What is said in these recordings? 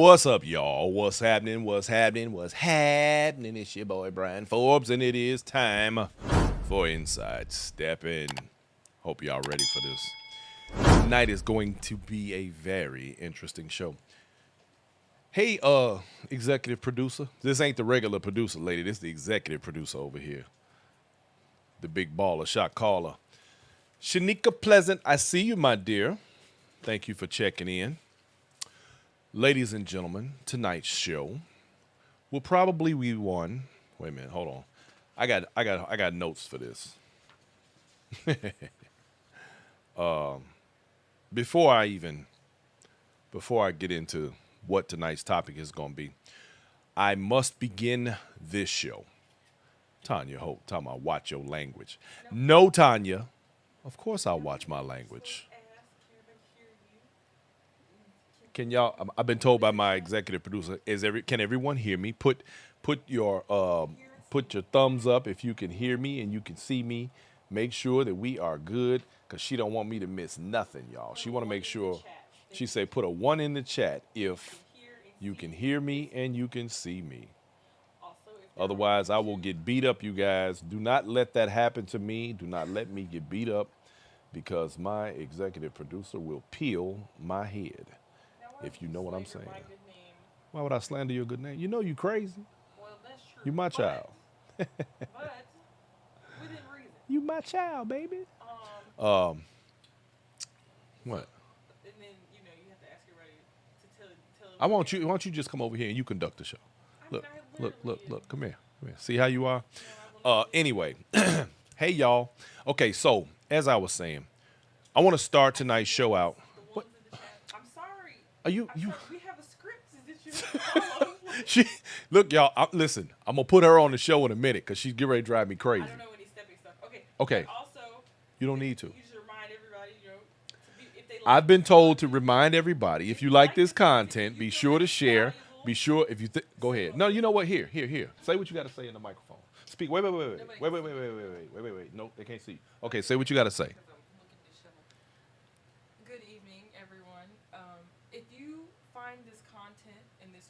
What's up, y'all? What's happening? What's happening? What's happening? It's your boy Brian Forbes, and it is time for Inside Steppin. Hope y'all ready for this. Tonight is going to be a very interesting show. Hey, executive producer. This ain't the regular producer, lady. This is the executive producer over here. The big baller, shot caller. Shanika Pleasant, I see you, my dear. Thank you for checking in. Ladies and gentlemen, tonight's show will probably be one. Wait a minute, hold on. I got notes for this. Before I get into what tonight's topic is going to be, I must begin this show. Tanya Hope, talking about watch your language. No, Tanya. Of course I'll watch my language. Can y'all? I've been told by my executive producer. Can everyone hear me? Put your thumbs up if you can hear me and you can see me. Make sure that we are good, cause she don't want me to miss nothing, y'all. She want to make sure. She say put a 1 in the chat if you can hear me and you can see me. Otherwise, I will get beat up, you guys. Do not let that happen to me. Do not let me get beat up, because my executive producer will peel my head. If you know what I'm saying. Why would I slander your good name? You know you crazy. Well, that's true. You my child. But within reason. You my child, baby. What? And then you have to ask everybody to tell. Why don't you just come over here and you conduct the show? Look. Come here. See how you are? Anyway, hey y'all. Okay, so as I was saying, I want to start tonight's show out. I'm sorry. Are you? We have a script. Is it you? Look, y'all. Listen, I'm gonna put her on the show in a minute because she's getting ready to drive me crazy. I don't know any stepping stuff. Okay. But also, You don't need to. You should remind everybody, if they like I've been told to remind everybody, if you like this content, be sure to share. Be sure if you go ahead. No, you know what? Here. Say what you got to say in the microphone. Speak. Wait. No, they can't see you. Okay, say what you got to say. Good evening, everyone. If you find this content in this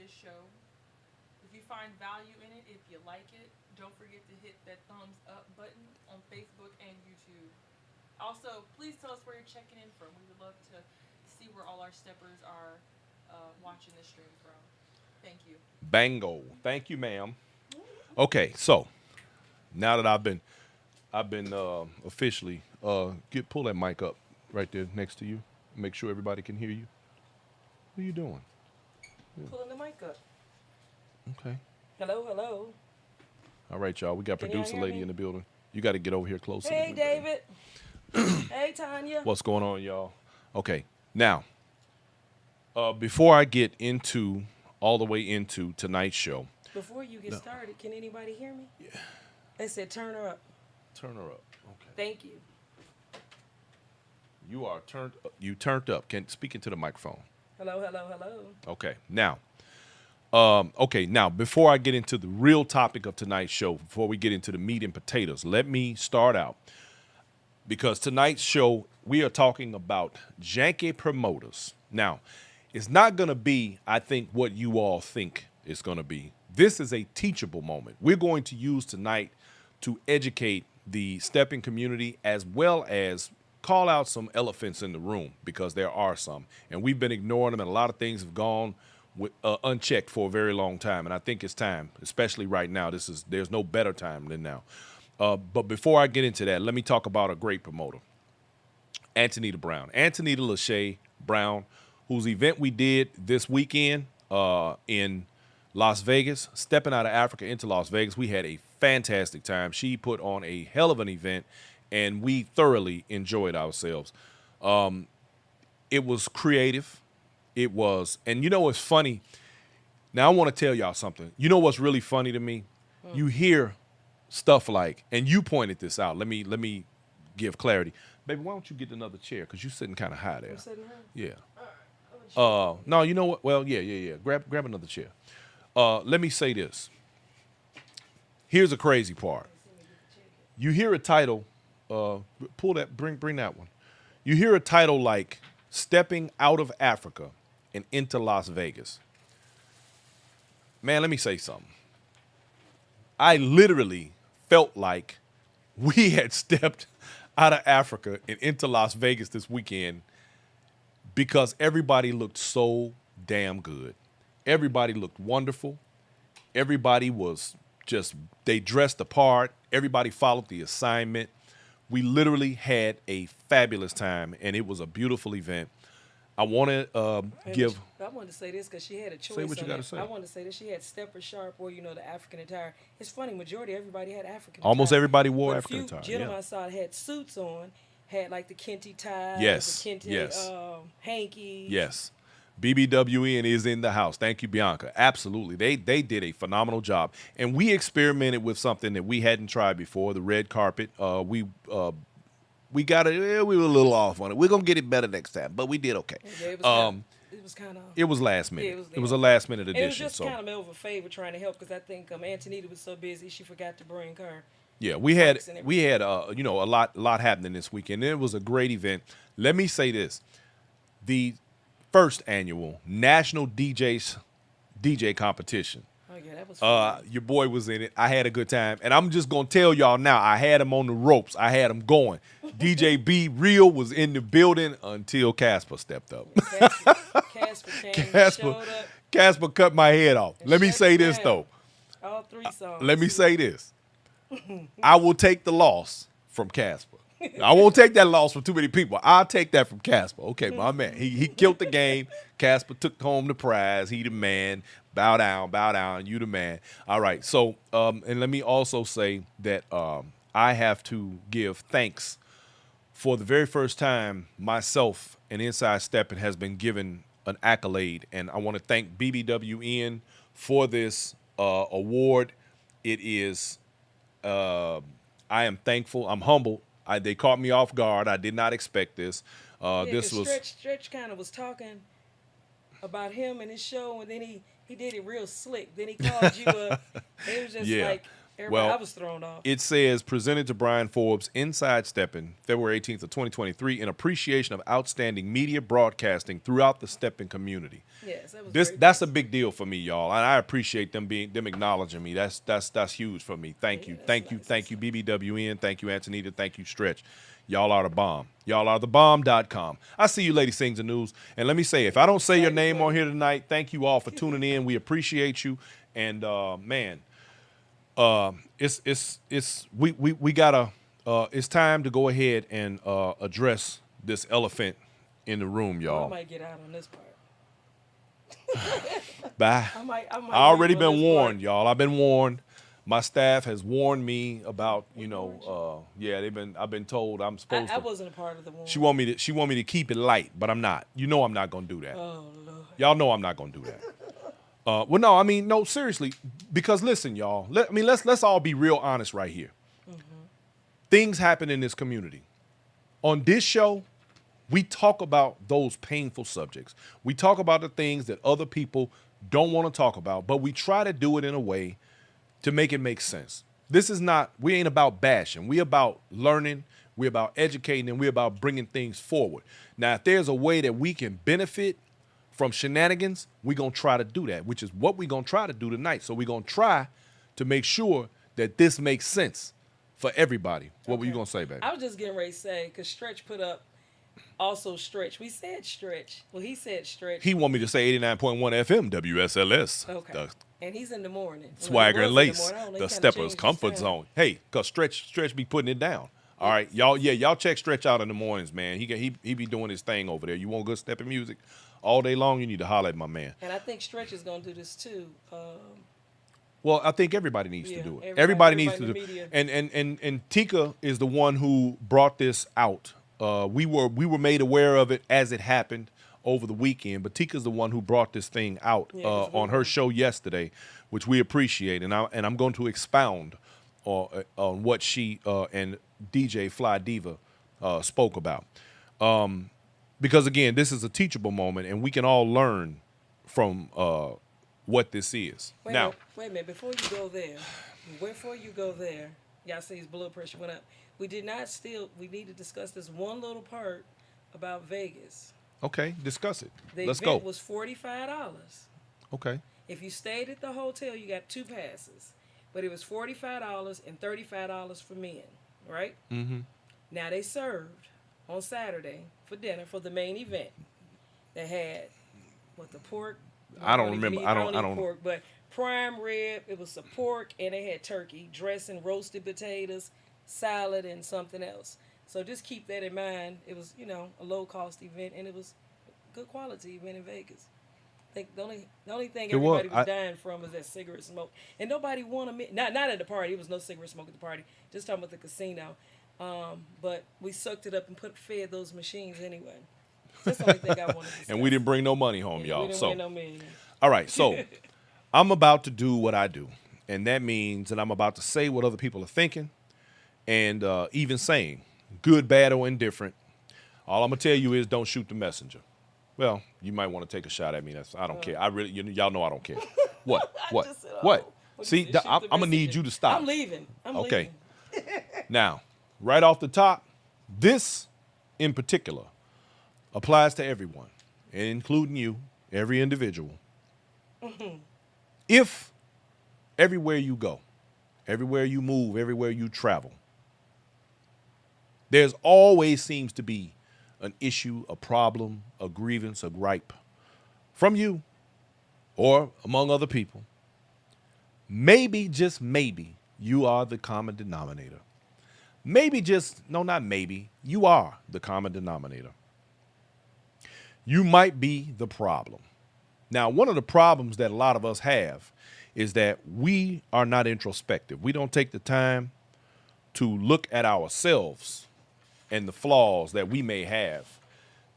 show, if you find value in it, if you like it, don't forget to hit that thumbs up button on Facebook and YouTube. Also, please tell us where you're checking in from. We would love to see where all our steppers are watching this stream from. Thank you. Bango. Thank you, ma'am. Okay, so now that I've been officially pull that mic up right there next to you. Make sure everybody can hear you. What are you doing? Pulling the mic up. Okay. Hello. All right, y'all. We got Can producer y'all hear lady me? in the building. You got to get over here closer. Hey, David. Hey, Tanya. What's going on, y'all? Okay, now, before I get all the way into tonight's show. Before you get started, can anybody hear me? Yeah. They said turn her up. Turn her up. Okay. Thank you. You are turned up. Speak into the microphone. Hello. Okay. Now, before I get into the real topic of tonight's show, before we get into the meat and potatoes, let me start out. Because tonight's show, we are talking about janky promoters. Now, it's not going to be, I think, what you all think it's going to be. This is a teachable moment. We're going to use tonight to educate the stepping community, as well as call out some elephants in the room, because there are some. And we've been ignoring them, and a lot of things have gone unchecked for a very long time. And I think it's time, especially right now. There's no better time than now. But before I get into that, let me talk about a great promoter, Antonita Brown. Antonita Lachey Brown, whose event we did this weekend in Las Vegas, stepping out of Africa into Las Vegas. We had a fantastic time. She put on a hell of an event, and we thoroughly enjoyed ourselves. It was creative. It was, and you know what's funny? Now I want to tell y'all something. You know what's really funny to me? You hear stuff like, and you pointed this out. Let me give clarity. Baby, why don't you get another chair? Because you're sitting kind of high there. I'm sitting Yeah. here. No, you know what? Well, yeah. Grab another chair. Let me say this. Here's a crazy part. You hear a title, bring that one. You hear a title like Stepping Out of Africa and into Las Vegas. Man, let me say something. I literally felt like we had stepped out of Africa and into Las Vegas this weekend because everybody looked so damn good. Everybody looked wonderful. Everybody was just, they dressed the part. Everybody followed the assignment. We literally had a fabulous time, and it was a beautiful event. I want to give. I wanted to say this because she had a choice. Say what you got to it. say. I wanted to say that she had stepper sharp or the African attire. It's funny, majority everybody had African. Almost attire. everybody wore but African a few attire. Gentlemen Yeah. I saw had suits on, had like the Kente tie, Yes, the Kente yes. hanky. Yes. BBWN is in the house. Thank you, Bianca. Absolutely. They did a phenomenal job. And we experimented with something that we hadn't tried before, the red carpet. We got it. We were a little off on it. We're gonna get it better next time, but we did okay. Yeah, it was kind of. It was last minute. Yeah, it was a last minute And addition. it was just so kind of a favor trying to help because I think Antonita was so busy she forgot to bring her. yeah, we had Folks and a lot happening this weekend. It was a great event. Let me say this: the first annual National DJ competition. Oh yeah, that was fun. Your boy was in it. I had a good time. And I'm just going to tell y'all now, I had him on the ropes. I had him going. DJ B Real was in the building until Casper stepped up. Casper came, showed up. Casper cut my head off. Let me shut say it this, down. though. All three songs. Let me say this. I will take the loss from Casper. I won't take that loss from too many people. I'll take that from Casper. Okay, my man. He killed the game. Casper took home the prize. He the man. Bow down. You the man. All right. So, and let me also say that I have to give thanks for the very first time myself and Inside Steppin has been given an accolade. And I want to thank BBWN for this award. It is, I am thankful. I'm humbled. They caught me off guard. I did not expect this. This was Stretch kind of was talking about him and his show, and then he did it real slick. Then he called you up. It was just Yeah. like everybody. Well, I was thrown off. It says, presented to Brian Forbes, Inside Steppin, February 18th of 2023, in appreciation of outstanding media broadcasting throughout the Steppin community. Yes, that was That's a big deal for me, y'all. And I appreciate them acknowledging me. That's huge for me. Thank you. Yeah, Thank that's you. nice. Thank you, BBWN. Thank you, Antonita. Thank you, Stretch. Y'all are the bomb. Y'all are the bomb.com. I see you, Lady Sings the News. And let me say, if I don't say your name on here tonight, thank you all for tuning in. We appreciate you. And man, it's time to go ahead and address this elephant in the room, I y'all. might get out on this part. Bye. I might I already leave on been this warned, part. y'all. I've been warned. My staff has warned me about, I've been told I'm supposed I to. wasn't a part of the one. She want me to keep it light, but I'm not. You know I'm not gonna do that. Oh Lord. Y'all know I'm not gonna do that. Well, no, I mean, no, seriously, because listen, y'all. Let's all be real honest right here. Mm-hmm. Things happen in this community. On this show, we talk about those painful subjects. We talk about the things that other people don't want to talk about, but we try to do it in a way to make it make sense. We ain't about bashing. We about learning. We're about educating, and we're about bringing things forward. Now, if there's a way that we can benefit from shenanigans, we're going to try to do that, which is what we're going to try to do tonight. So we're going to try to make sure that this makes sense for everybody. What were you going to say, baby? I was just getting ready to say, because Stretch put up also Stretch. We said Stretch. Well, he said Stretch. He want me to say 89.1 FM, WSLS. Okay. And he's in the morning. Swagger Well, and he was in Lace, morning. I don't know, the he kinda Steppers changed his comfort time. zone. Hey, cause Stretch be putting it down. All right, y'all check Stretch out in the mornings, man. He be doing his thing over there. You want good stepping music all day long? You need to holler at my man. And I think Stretch is going to do this too. Well, I think everybody needs to Yeah, do it. everybody Everybody needs to in do the media. it. And Tika is the one who brought this out. We were made aware of it as it happened over the weekend, but Tika's the one who brought this thing out Yeah, it was on her really show yesterday, which we appreciate. And I'm going to expound on what she and DJ Fly Diva spoke about. Because again, this is a teachable moment, and we can all learn from what this is. Wait a minute. Before you go there, y'all see his blood pressure went up. We need to discuss this one little part about Vegas. Okay, discuss it. The Let's event go. was $45. Okay. If you stayed at the hotel, you got 2 passes, but it was $45 and $35 for men, right? Mm-hmm. Now they served on Saturday for dinner for the main event. They had the pork. I don't even remember. eat- I don't. eat I don't. pork, but prime rib. It was some pork, and they had turkey, dressing, roasted potatoes, salad, and something else. So just keep that in mind. It was a low cost event, and it was a good quality event in Vegas. I think the only thing It was. everybody was dying from was that cigarette smoke, and nobody wanted not at the party. There was no cigarette smoke at the party. Just talking about the casino. But we sucked it up and fed those machines anyway. That's the only thing I wanted to say. And we didn't bring no money home, We y'all. didn't So, win no million. all right. So, I'm about to do what I do, and that means that I'm about to say what other people are thinking, and even saying, good, bad, or indifferent. All I'm gonna tell you is, don't shoot the messenger. Well, you might want to take a shot at me. I don't care. I really, y'all know I don't care. What? What? just said, What? you See, said, shoot I'm the gonna need messenger. you to stop. I'm leaving. Okay. Now, right off the top, this in particular applies to everyone, including you, every individual. If everywhere you go, everywhere you move, everywhere you travel, there's always seems to be an issue, a problem, a grievance, a gripe from you or among other people, maybe, just maybe, you are the common denominator. Maybe not maybe, you are the common denominator. You might be the problem. Now, one of the problems that a lot of us have is that we are not introspective. We don't take the time to look at ourselves and the flaws that we may have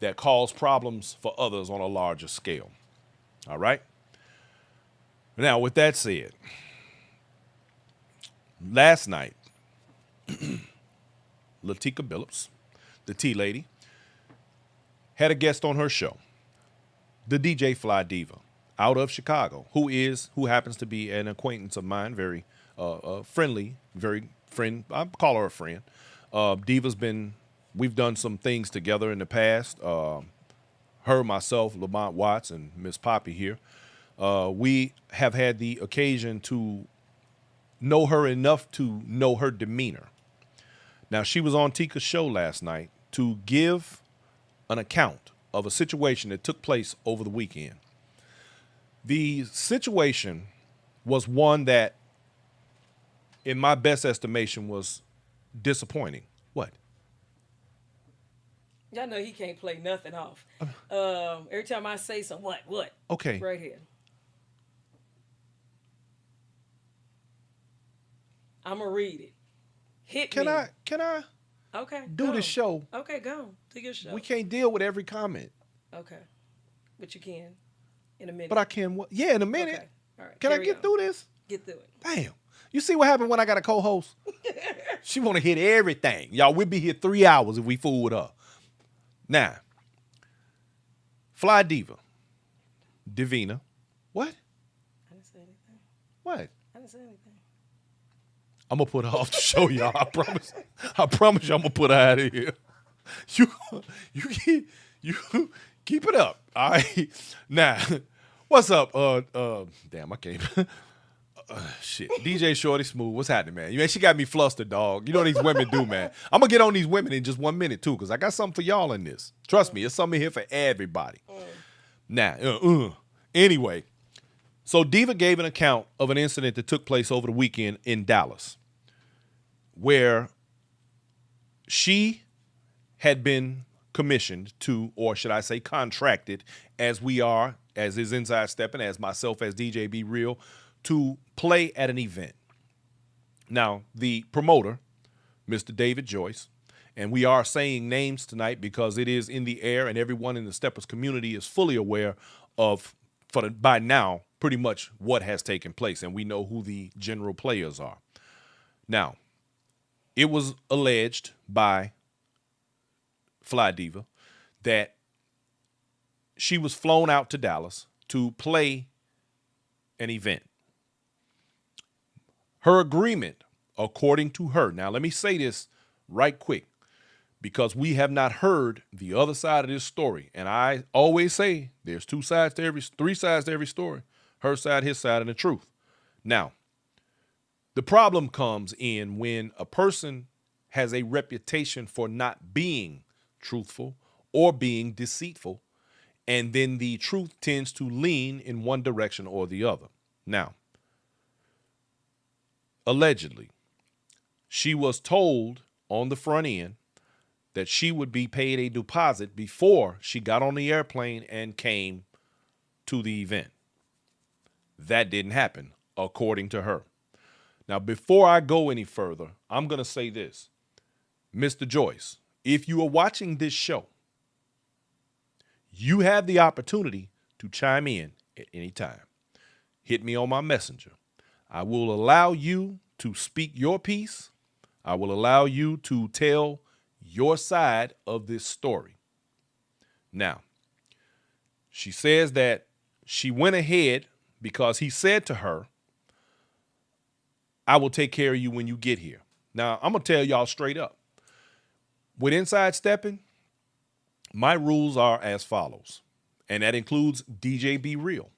that cause problems for others on a larger scale. All right? Now, with that said, last night, Latika Billups, the tea lady, had a guest on her show, the DJ Fly Diva, out of Chicago, who happens to be an acquaintance of mine, very friendly, I call her a friend. We've done some things together in the past. Her, myself, Lamont Watts, and Miss Poppy here. We have had the occasion to know her enough to know her demeanor. Now, she was on Tika's show last night to give an account of a situation that took place over the weekend. The situation was one that, in my best estimation, was disappointing. What? Y'all know he can't play nothing off. Every time I say something, what? Okay. Right here. I'm going to read it. Hit me. Can I Okay. do go. this show? Okay, go. Do your show. We can't deal with every comment. Okay. But you can in a minute. But I can, yeah, in a minute. Okay. All right. Can I carry get on. through this? Get through it. Damn. You see what happened when I got a co-host? She want to hit everything. Y'all, we'll be here 3 hours if we fool with her. Now, Fly Diva, Divina. What? I didn't say anything. What? I didn't say anything. I'm going to put her off the show, y'all. I promise you I'm going to put her out of here. You keep it up. All right. Now, what's up? Damn, I can't. Shit. DJ Shorty Smooth. What's happening, man? You know, she got me flustered, dog. You know what these women do, man. I'm going to get on these women in just 1 minute, too, because I got something for y'all in this. Trust me, it's something here for everybody. Now, anyway, so Diva gave an account of an incident that took place over the weekend in Dallas, where she had been commissioned to, or should I say contracted, as we are, as is Inside Steppin, as myself, as DJ Be Real, to play at an event. Now, the promoter, Mr. David Joyce, and we are saying names tonight because it is in the air and everyone in the Steppers community is fully aware of, by now, pretty much what has taken place, and we know who the general players are. Now, it was alleged by Fly Diva that she was flown out to Dallas to play an event. Her agreement, according to her, now let me say this right quick, because we have not heard the other side of this story. And I always say there's three sides to every story: her side, his side, and the truth. Now, the problem comes in when a person has a reputation for not being truthful or being deceitful, and then the truth tends to lean in one direction or the other. Now, allegedly, she was told on the front end that she would be paid a deposit before she got on the airplane and came to the event. That didn't happen, according to her. Now, before I go any further, I'm going to say this. Mr. Joyce, if you are watching this show, you have the opportunity to chime in at any time. Hit me on my messenger. I will allow you to speak your piece. I will allow you to tell your side of this story. Now, she says that she went ahead because he said to her, I will take care of you when you get here. Now, I'm going to tell y'all straight up. With Inside Steppin', my rules are as follows, and that includes DJ Be Real.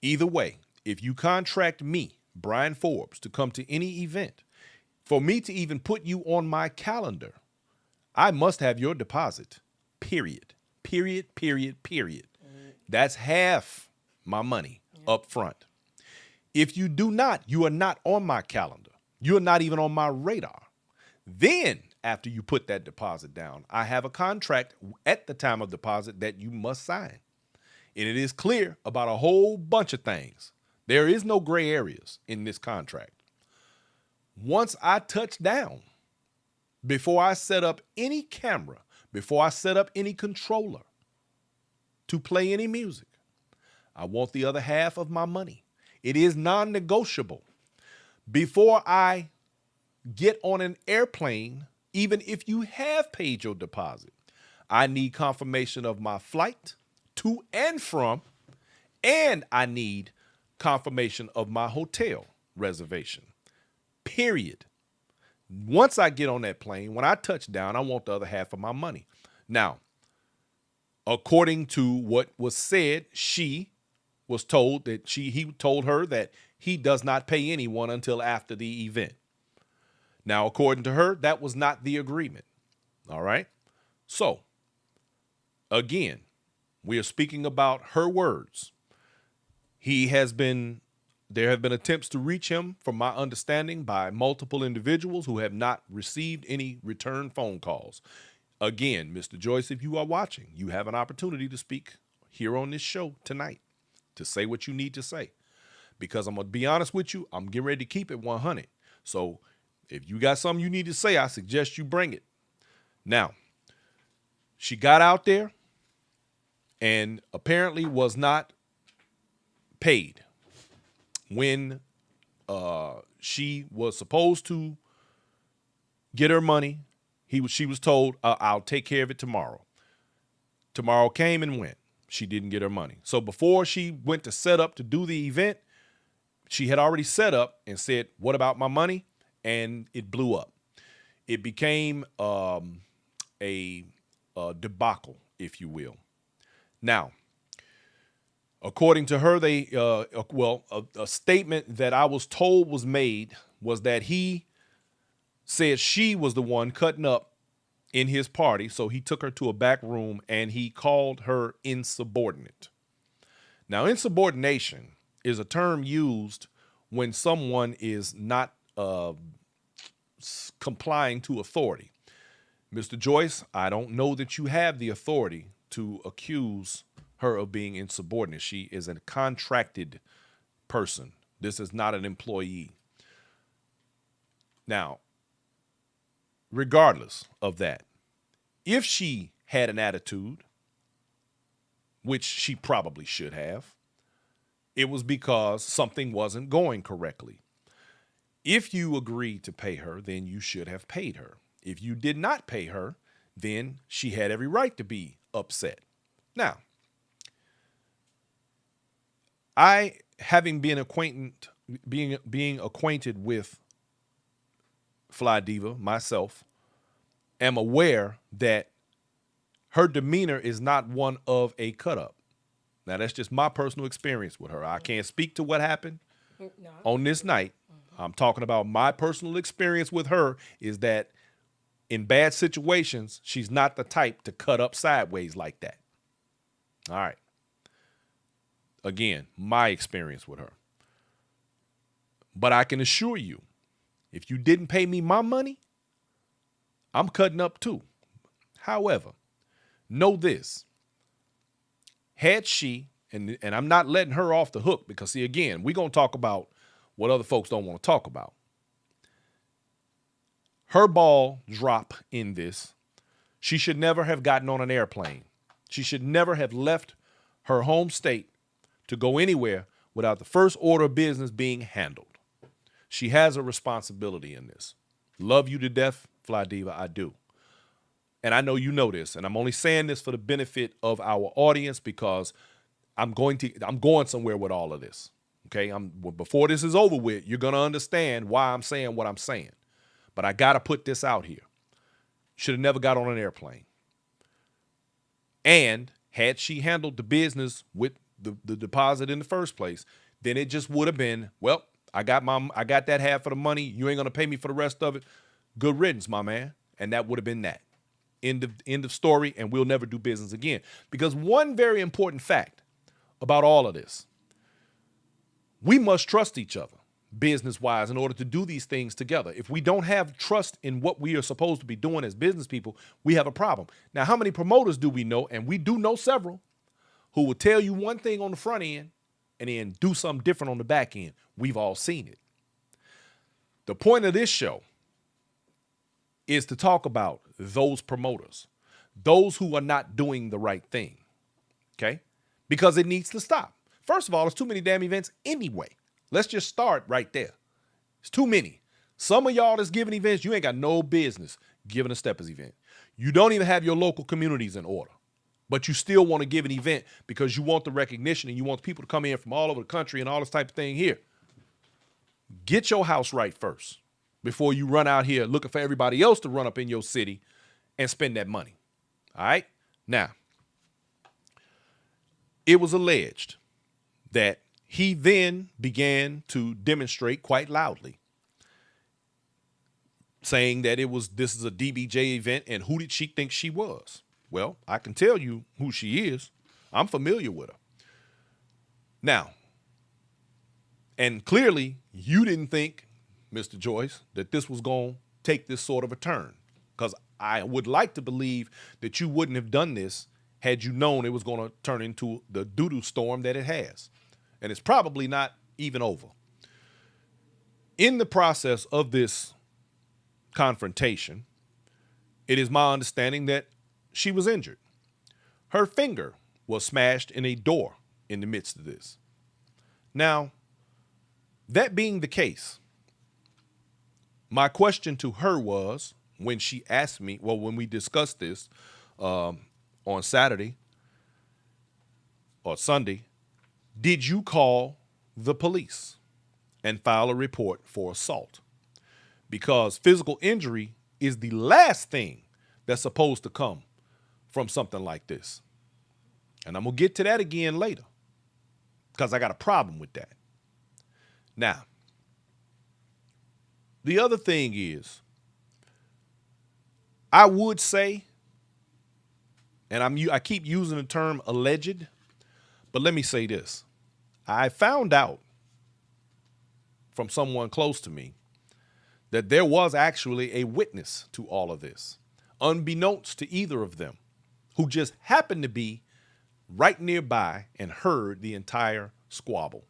Either way, if you contract me, Brian Forbes, to come to any event, for me to even put you on my calendar, I must have your deposit, period. Period, period, period. That's half my money up front. If you do not, you are not on my calendar. You're not even on my radar. Then, after you put that deposit down, I have a contract at the time of deposit that you must sign. And it is clear about a whole bunch of things. There is no gray areas in this contract. Once I touch down, before I set up any camera, before I set up any controller to play any music, I want the other half of my money. It is non-negotiable. Before I get on an airplane, even if you have paid your deposit, I need confirmation of my flight to and from, and I need confirmation of my hotel reservation. Period. Once I get on that plane, when I touch down, I want the other half of my money. Now, according to what was said, she was told that he told her that he does not pay anyone until after the event. Now, according to her, that was not the agreement. All right. So, again, we are speaking about her words. There have been attempts to reach him, from my understanding, by multiple individuals who have not received any return phone calls. Again, Mr. Joyce, if you are watching, you have an opportunity to speak here on this show tonight, to say what you need to say. Because I'm going to be honest with you, I'm getting ready to keep it 100. So if you got something you need to say, I suggest you bring it. Now, she got out there and apparently was not paid when she was supposed to get her money. She was told, I'll take care of it tomorrow. Tomorrow came and went. She didn't get her money. So before she went to set up to do the event, she had already set up and said, what about my money? And it blew up. It became a debacle, if you will. Now, according to her, a statement that I was told was made was that he said she was the one cutting up in his party, so he took her to a back room and he called her insubordinate. Now, insubordination is a term used when someone is not complying to authority. Mr. Joyce, I don't know that you have the authority to accuse her of being insubordinate. She is a contracted person. This is not an employee. Now, regardless of that, if she had an attitude, which she probably should have, it was because something wasn't going correctly. If you agreed to pay her, then you should have paid her. If you did not pay her, then she had every right to be upset. Now, I, having been being acquainted with Fly Diva myself, am aware that her demeanor is not one of a cut up. Now, that's just my personal experience with her. I can't speak to what happened on this night. I'm talking about my personal experience with her is that in bad situations, she's not the type to cut up sideways like that. All right. Again, my experience with her. But I can assure you, if you didn't pay me my money, I'm cutting up too. However, know this. Had she, and I'm not letting her off the hook because, see, again, we're going to talk about what other folks don't want to talk about. Her ball drop in this. She should never have gotten on an airplane. She should never have left her home state to go anywhere without the first order of business being handled. She has a responsibility in this. Love you to death, Fly Diva, I do. And I know you know this, and I'm only saying this for the benefit of our audience because I'm going somewhere with all of this. Okay, before this is over with, you're gonna understand why I'm saying what I'm saying. But I gotta put this out here. Should have never got on an airplane. And had she handled the business with the deposit in the first place, then it just would have been, well, I got that half of the money. You ain't gonna pay me for the rest of it. Good riddance, my man. And that would have been that. End of story, and we'll never do business again. Because one very important fact about all of this, we must trust each other business-wise in order to do these things together. If we don't have trust in what we are supposed to be doing as business people, we have a problem. Now, how many promoters do we know, and we do know several, who will tell you one thing on the front end and then do something different on the back end? We've all seen it. The point of this show is to talk about those promoters, those who are not doing the right thing, okay? Because it needs to stop. First of all, there's too many damn events anyway. Let's just start right there. It's too many. Some of y'all that's giving events, you ain't got no business giving a Steppers event. You don't even have your local communities in order, but you still want to give an event because you want the recognition and you want people to come in from all over the country and all this type of thing here. Get your house right first before you run out here looking for everybody else to run up in your city and spend that money. All right? Now, it was alleged that he then began to demonstrate quite loudly, saying that this is a DBJ event, and who did she think she was? Well, I can tell you who she is. I'm familiar with her. Now, and clearly you didn't think, Mr. Joyce, that this was going to take this sort of a turn, because I would like to believe that you wouldn't have done this had you known it was going to turn into the doo-doo storm that it has. And it's probably not even over. In the process of this confrontation, it is my understanding that she was injured. Her finger was smashed in a door in the midst of this. Now, that being the case, my question to her was, when she asked me, well, when we discussed this on Saturday or Sunday, did you call the police and file a report for assault? Because physical injury is the last thing that's supposed to come from something like this. And I'm going to get to that again later because I got a problem with that. Now, the other thing is, I would say, and I keep using the term alleged, but let me say this. I found out from someone close to me that there was actually a witness to all of this, unbeknownst to either of them, who just happened to be right nearby and heard the entire squabble,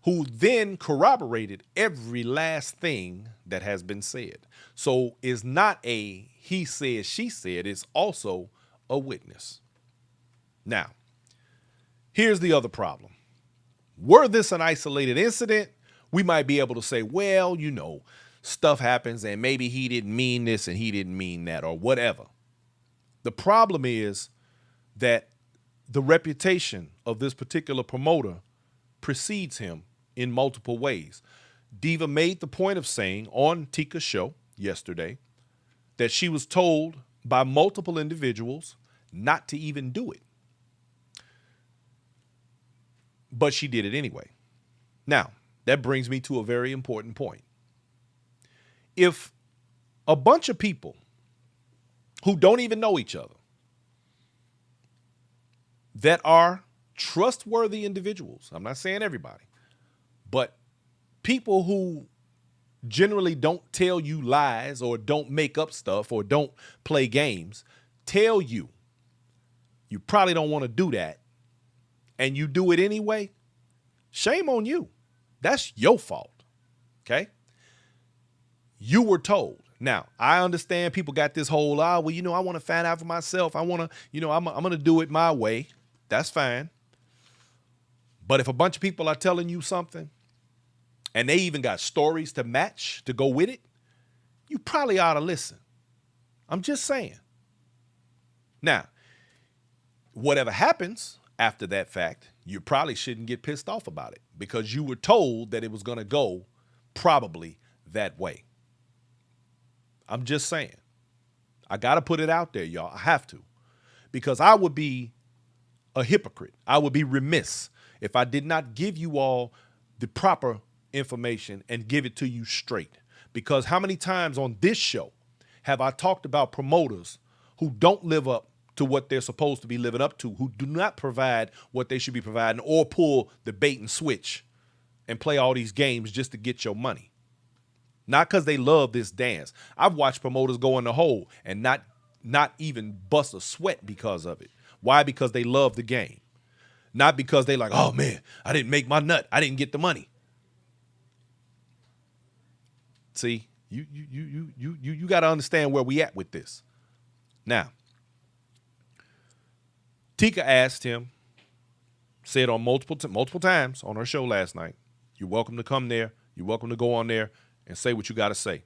who then corroborated every last thing that has been said. So it's not a he said, she said, it's also a witness. Now, here's the other problem. Were this an isolated incident, we might be able to say, well, you know, stuff happens and maybe he didn't mean this and he didn't mean that or whatever. The problem is that the reputation of this particular promoter precedes him in multiple ways. Diva made the point of saying on Tika's show yesterday that she was told by multiple individuals not to even do it. But she did it anyway. Now, that brings me to a very important point. If a bunch of people who don't even know each other, that are trustworthy individuals, I'm not saying everybody, but people who generally don't tell you lies or don't make up stuff or don't play games, tell you you probably don't want to do that, and you do it anyway, shame on you. That's your fault. Okay? You were told. Now, I understand people got this whole, I want to find out for myself. I want to, I'm going to do it my way. That's fine. But if a bunch of people are telling you something and they even got stories to match to go with it, you probably ought to listen. I'm just saying. Now, whatever happens after that fact, you probably shouldn't get pissed off about it because you were told that it was going to go probably that way. I'm just saying. I got to put it out there, y'all. I have to. Because I would be a hypocrite. I would be remiss if I did not give you all the proper information and give it to you straight. Because how many times on this show have I talked about promoters who don't live up to what they're supposed to be living up to, who do not provide what they should be providing or pull the bait and switch and play all these games just to get your money? Not because they love this dance. I've watched promoters go in the hole and not even bust a sweat because of it. Why? Because they love the game. Not because they like, oh man, I didn't make my nut. I didn't get the money. See, you got to understand where we at with this. Now, Tika asked him, said on multiple times on her show last night, you're welcome to come there. You're welcome to go on there and say what you got to say.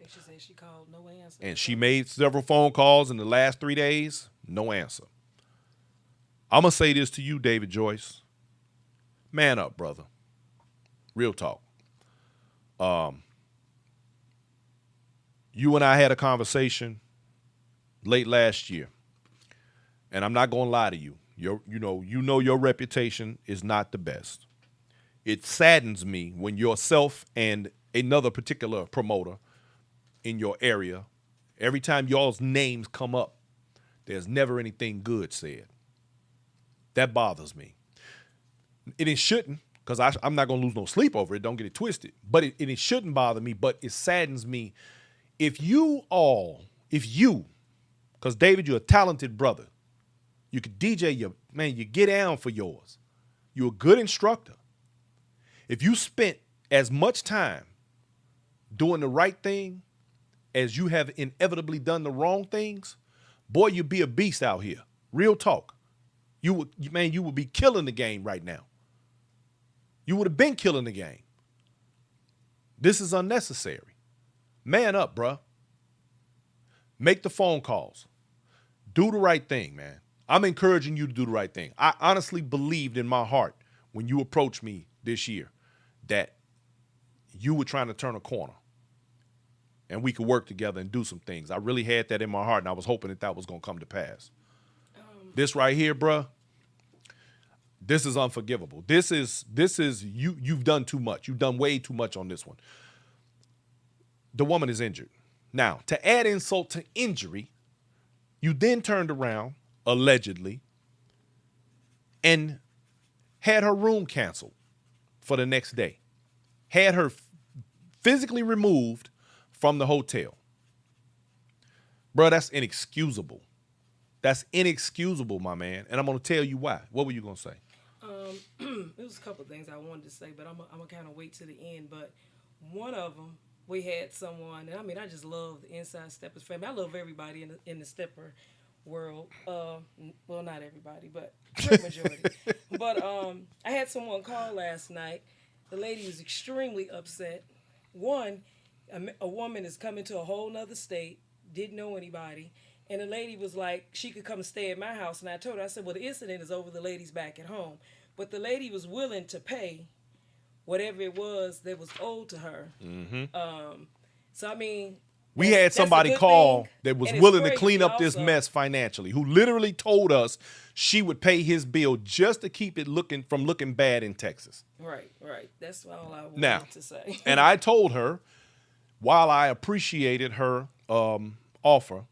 And she said she called, no answer. And she made several phone calls in the last 3 days, no answer. I'm going to say this to you, David Joyce. Man up, brother. Real talk. You and I had a conversation late last year. And I'm not going to lie to you. You know your reputation is not the best. It saddens me when yourself and another particular promoter in your area, every time y'all's names come up, there's never anything good said. That bothers me. It shouldn't, because I'm not going to lose no sleep over it. Don't get it twisted. But it shouldn't bother me, but it saddens me. If you, because David, you're a talented brother. You could DJ you get down for yours. You're a good instructor. If you spent as much time doing the right thing as you have inevitably done the wrong things, boy, you'd be a beast out here. Real talk. You would be killing the game right now. You would have been killing the game. This is unnecessary. Man up, bruh. Make the phone calls. Do the right thing, man. I'm encouraging you to do the right thing. I honestly believed in my heart when you approached me this year that you were trying to turn a corner and we could work together and do some things. I really had that in my heart, and I was hoping that was going to come to pass. This right here, bruh, this is unforgivable. This is you've done too much. You've done way too much on this one. The woman is injured. Now, to add insult to injury, you then turned around, allegedly, and had her room canceled for the next day. Had her physically removed from the hotel. Bro, that's inexcusable. That's inexcusable, my man. And I'm going to tell you why. What were you going to say? There was a couple of things I wanted to say, but I'm going to kind of wait to the end. But one of them, we had someone, and I mean, I just love the Inside Steppers family. I love everybody in the Stepper world. Well, not everybody, but great majority. But I had someone call last night. The lady was extremely upset. One, a woman is coming to a whole nother state, didn't know anybody, and the lady was like, she could come stay at my house. And I told her, I said, well, the incident is over, the lady's back at home. But the lady was willing to pay whatever it was that was owed to her. Mm-hmm. So, I mean, We That's had a somebody good call thing, that was and it's willing to crazy clean up this also. mess financially, who literally told us she would pay his bill just to keep it looking bad in Texas. Right. That's all I wanted Now, to say. and I told her, while I appreciated her offer,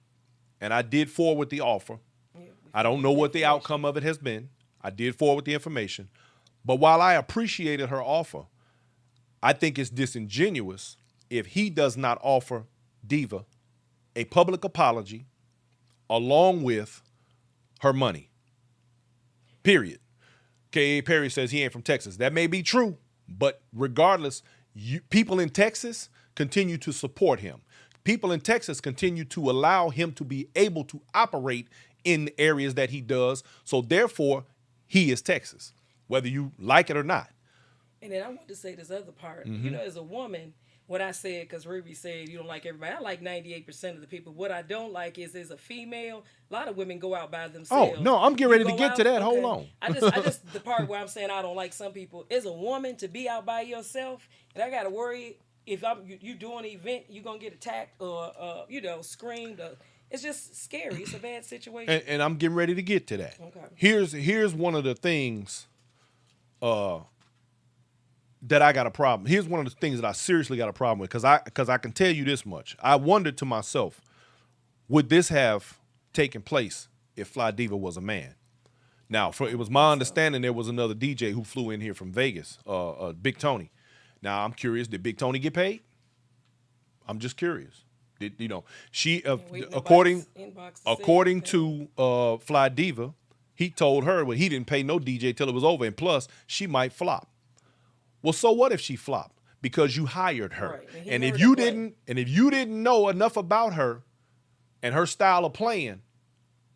and I did forward the offer, Yeah, I don't know what the outcome of it has been. I did forward the information. But while I appreciated her offer, I think it's disingenuous if he does not offer Diva a public apology along with her money. Period. K.A. Perry says he ain't from Texas. That may be true, but regardless, people in Texas continue to support him. People in Texas continue to allow him to be able to operate in the areas that he does. So therefore, he is Texas, whether you like it or not. And then I want to say this other part. Mm-hmm. You know, as a woman, what I said, because Ruby said you don't like everybody. I like 98% of the people. What I don't like is, as a female, a lot of women go out by themselves. Oh, no, I'm getting ready to go get to out- that. Hold on. I just the part where I'm saying I don't like some people is a woman to be out by yourself, and I gotta worry if you doing an event, you gonna get attacked or screamed. It's just scary. It's a bad situation. And I'm getting ready to get to that. Okay. Here's one of the things that I got a problem. Here's one of the things that I seriously got a problem with, because I can tell you this much. I wondered to myself, would this have taken place if Fly Diva was a man? Now, it was my understanding there was another DJ who flew in here from Vegas, Big Tony. Now, I'm curious, did Big Tony get paid? I'm just curious. Did she according to Fly Diva, he told her he didn't pay no DJ till it was over, and plus she might flop. Well, so what if she flopped? Because you hired her. Right. And if you didn't know enough about her and her style of playing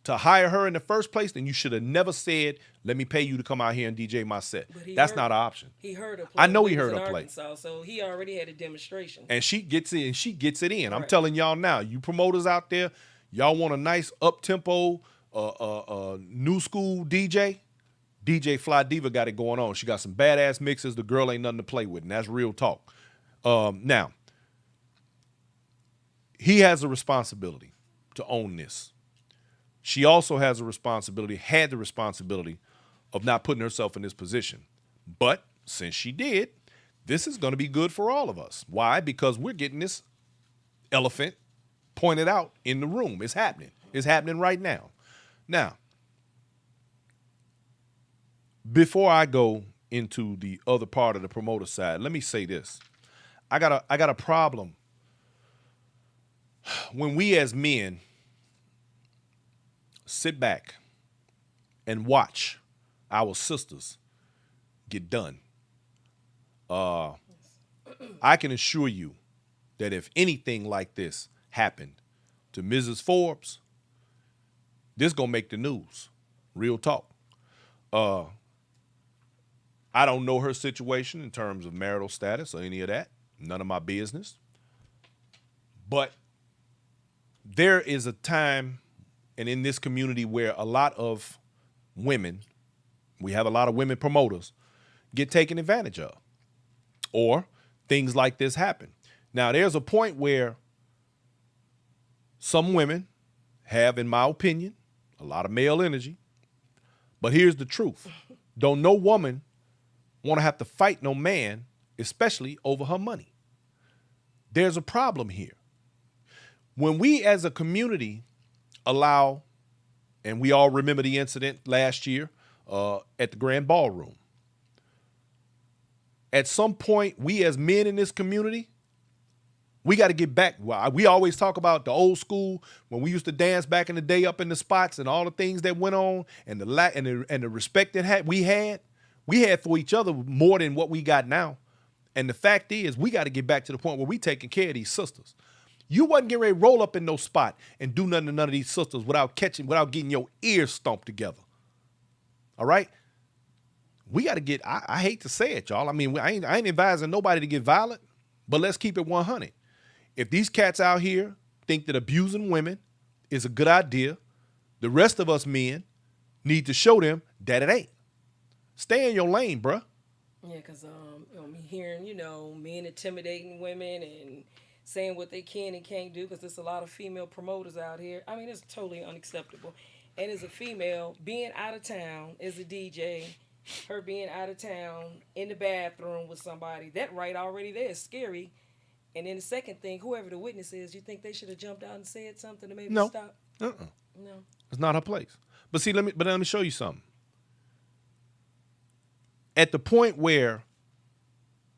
to hire her in the first place, then you should have never said, "Let me pay you to come out here and DJ my set." That's not an option. He heard her play. I know he was heard in her play. Arkansas, so he already had a demonstration. And she gets it, and she gets it in. I'm Right. telling y'all now, you promoters out there, y'all want a nice up-tempo, new school DJ? DJ Fly Diva got it going on. She got some badass mixes. The girl ain't nothing to play with, and that's real talk. Now, he has a responsibility to own this. She also has a responsibility, had the responsibility of not putting herself in this position. But since she did, this is going to be good for all of us. Why? Because we're getting this elephant pointed out in the room. It's happening. It's happening right now. Now, before I go into the other part of the promoter side, let me say this. I got a problem when we as men sit back and watch our sisters get done. I can assure you that if anything like this happened to Mrs. Forbes, this gonna make the news. Real talk. I don't know her situation in terms of marital status or any of that. None of my business. But there is a time, and in this community, where a lot of women, we have a lot of women promoters, get taken advantage of. Or things like this happen. Now, there's a point where some women have, in my opinion, a lot of male energy. But here's the truth. Don't no woman want to have to fight no man, especially over her money. There's a problem here. When we as a community allow, and we all remember the incident last year at the Grand Ballroom. At some point, we as men in this community, we got to get back. We always talk about the old school when we used to dance back in the day up in the spots and all the things that went on and the respect that we had for each other more than what we got now. And the fact is, we got to get back to the point where we taking care of these sisters. You wasn't getting ready to roll up in no spot and do nothing to none of these sisters without getting your ears stomped together. All right? We got to get, I hate to say it, y'all. I mean, I ain't advising nobody to get violent, but let's keep it 100. If these cats out here think that abusing women is a good idea, the rest of us men need to show them that it ain't. Stay in your lane, bruh. Yeah, because I'm hearing, men intimidating women and saying what they can and can't do, because there's a lot of female promoters out here. I mean, it's totally unacceptable. And as a female, being out of town as a DJ, her being out of town in the bathroom with somebody, that right already there is scary. And then the second thing, whoever the witness is, you think they should have jumped out and said something to maybe No. stop? Uh-uh. No. It's not her place. But see, let me show you something. At the point where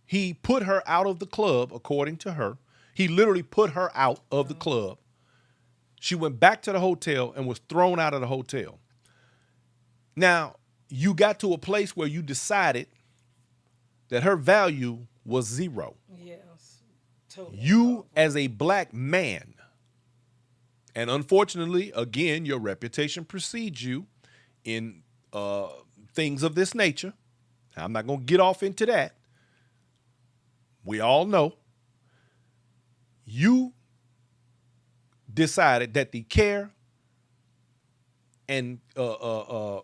he put her out of the club, according to her, he literally put her out of the club. She went back to the hotel and was thrown out of the hotel. Now, you got to a place where you decided that her value was zero. Yes. Totally. You, as a black man, and unfortunately, again, your reputation precedes you in things of this nature. I'm not going to get off into that. We all know. You decided that the care and the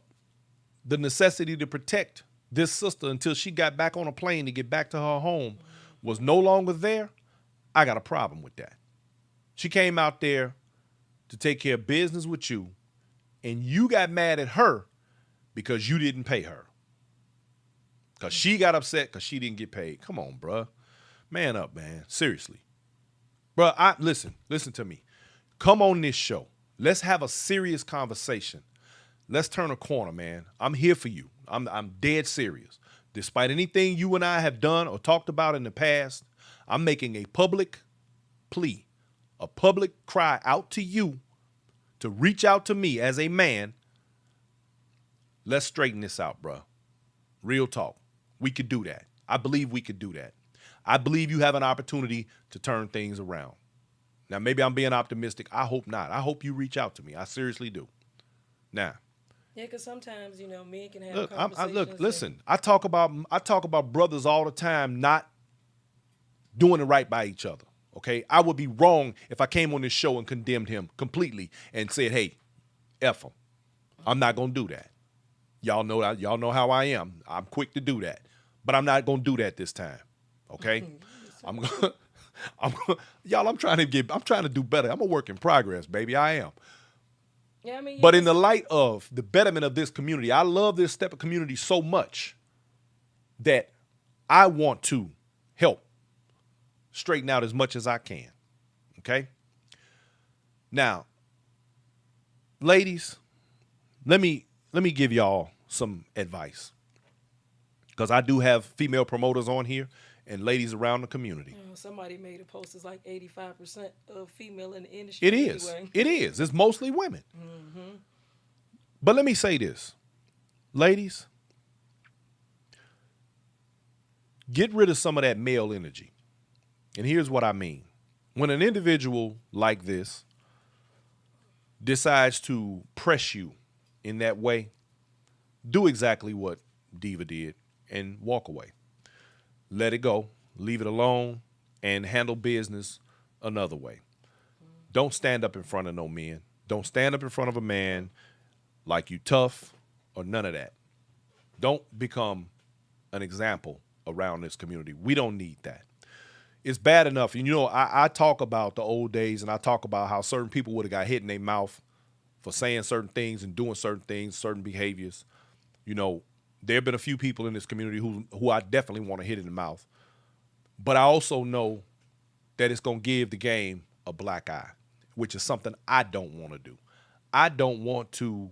necessity to protect this sister until she got back on a plane to get back to her home was no longer there. I got a problem with that. She came out there to take care of business with you, and you got mad at her because you didn't pay her. Because she got upset because she didn't get paid. Come on, bruh. Man up, man. Seriously. Bruh, listen to me. Come on this show. Let's have a serious conversation. Let's turn a corner, man. I'm here for you. I'm dead serious. Despite anything you and I have done or talked about in the past, I'm making a public plea, a public cry out to you to reach out to me as a man. Let's straighten this out, bruh. Real talk. We could do that. I believe we could do that. I believe you have an opportunity to turn things around. Now, maybe I'm being optimistic. I hope not. I hope you reach out to me. I seriously do. Now. Yeah, because sometimes, men can have Look, conversations. listen. I talk about brothers all the time not doing it right by each other. Okay, I would be wrong if I came on this show and condemned him completely and said, "Hey, F him." I'm not gonna do that. Y'all know how I am. I'm quick to do that, but I'm not gonna do that this time. Okay, I'm trying to do better. I'm a work in progress, baby. I am. Yeah, I mean, But in the light of the betterment of this community, I love this Steppin community so much that I want to help straighten out as much as I can. Okay? Now, ladies, let me give y'all some advice. Because I do have female promoters on here and ladies around the community. Somebody made a post. It's like 85% of female in the industry. It is. Anyway. It is. It's mostly women. But let me say this. Ladies, get rid of some of that male energy. And here's what I mean. When an individual like this decides to press you in that way, do exactly what Diva did and walk away. Let it go. Leave it alone. And handle business another way. Don't stand up in front of no men. Don't stand up in front of a man like you tough or none of that. Don't become an example around this community. We don't need that. It's bad enough. And I talk about the old days and I talk about how certain people would have got hit in their mouth for saying certain things and doing certain things, certain behaviors. There have been a few people in this community who I definitely want to hit in the mouth. But I also know that it's going to give the game a black eye, which is something I don't want to do. I don't want to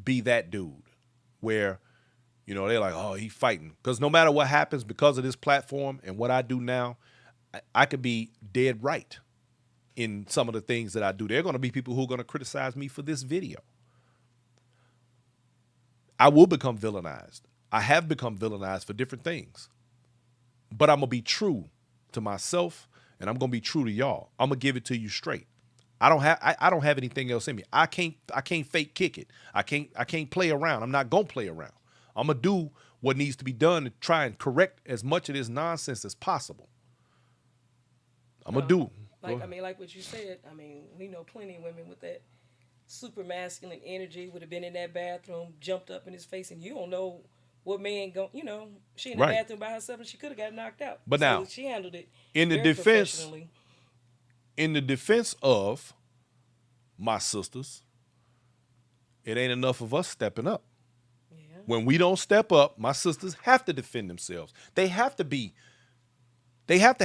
be that dude where, they're like, oh, he's fighting. Because no matter what happens, because of this platform and what I do now, I could be dead right in some of the things that I do. There are going to be people who are going to criticize me for this video. I will become villainized. I have become villainized for different things. But I'm going to be true to myself, and I'm going to be true to y'all. I'm going to give it to you straight. I don't have anything else in me. I can't fake kick it. I can't play around. I'm not going to play around. I'm going to do what needs to be done to try and correct as much of this nonsense as possible. I'm going to do. Like what you said, we know plenty of women with that super masculine energy would have been in that bathroom, jumped up in his face, and you don't know what man she in the bathroom by herself and she could have got knocked out. But so now, she handled it in the very defense, professionally. in the defense of my sisters, it ain't enough of us stepping up. Yeah. When we don't step up, my sisters have to defend themselves. They have to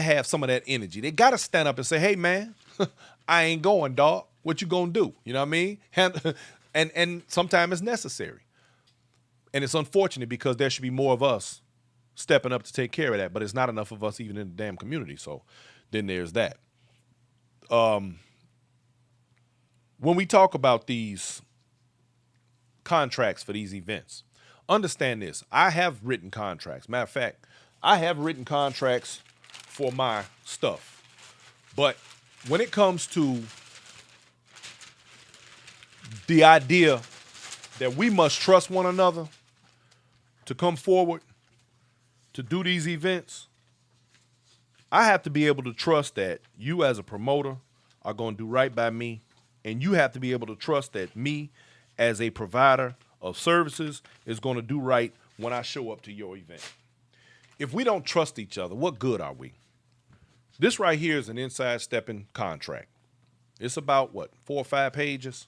have some of that energy. They got to stand up and say, hey, man, I ain't going, dog. What you going to do? You know what I mean? And sometimes it's necessary. And it's unfortunate because there should be more of us stepping up to take care of that, but it's not enough of us even in the damn community. So then there's that. When we talk about these contracts for these events, understand this. I have written contracts. Matter of fact, I have written contracts for my stuff. But when it comes to the idea that we must trust one another to come forward to do these events, I have to be able to trust that you as a promoter are going to do right by me, and you have to be able to trust that me as a provider of services is going to do right when I show up to your event. If we don't trust each other, what good are we? This right here is an inside Steppin contract. It's about, what, 4 or 5 pages?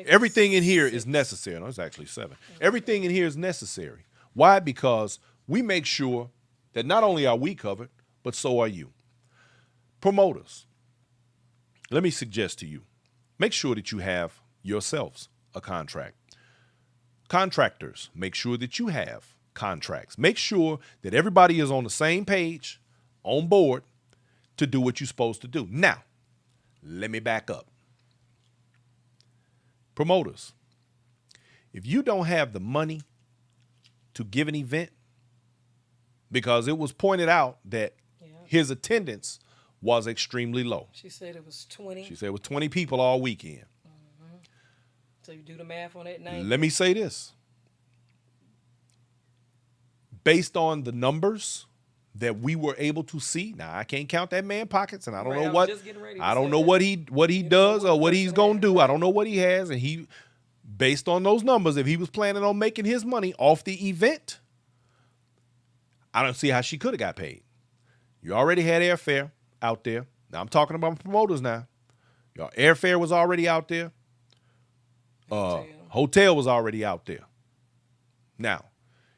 Everything in here is necessary. No, it's actually 7. Everything in here is necessary. Why? Because we make sure that not only are we covered, but so are you. Promoters, let me suggest to you, make sure that you have yourselves a contract. Contractors, make sure that you have contracts. Make sure that everybody is on the same page, on board, to do what you're supposed to do. Now, let me back up. Promoters, if you don't have the money to give an event, because it was pointed out that his attendance was extremely low. She said it was 20. She said it was 20 people all weekend. Mm-hmm. So you do the math on that 90. Let me say this. Based on the numbers that we were able to see, now I can't count that man pockets, and I don't know what he does or what he's gonna do. I don't know what he has, and he, based on those numbers, if he was planning on making his money off the event, I don't see how she could have got paid. You already had airfare out there. Now I'm talking about promoters now. Your airfare was already out there. Hotel was already out there. Now,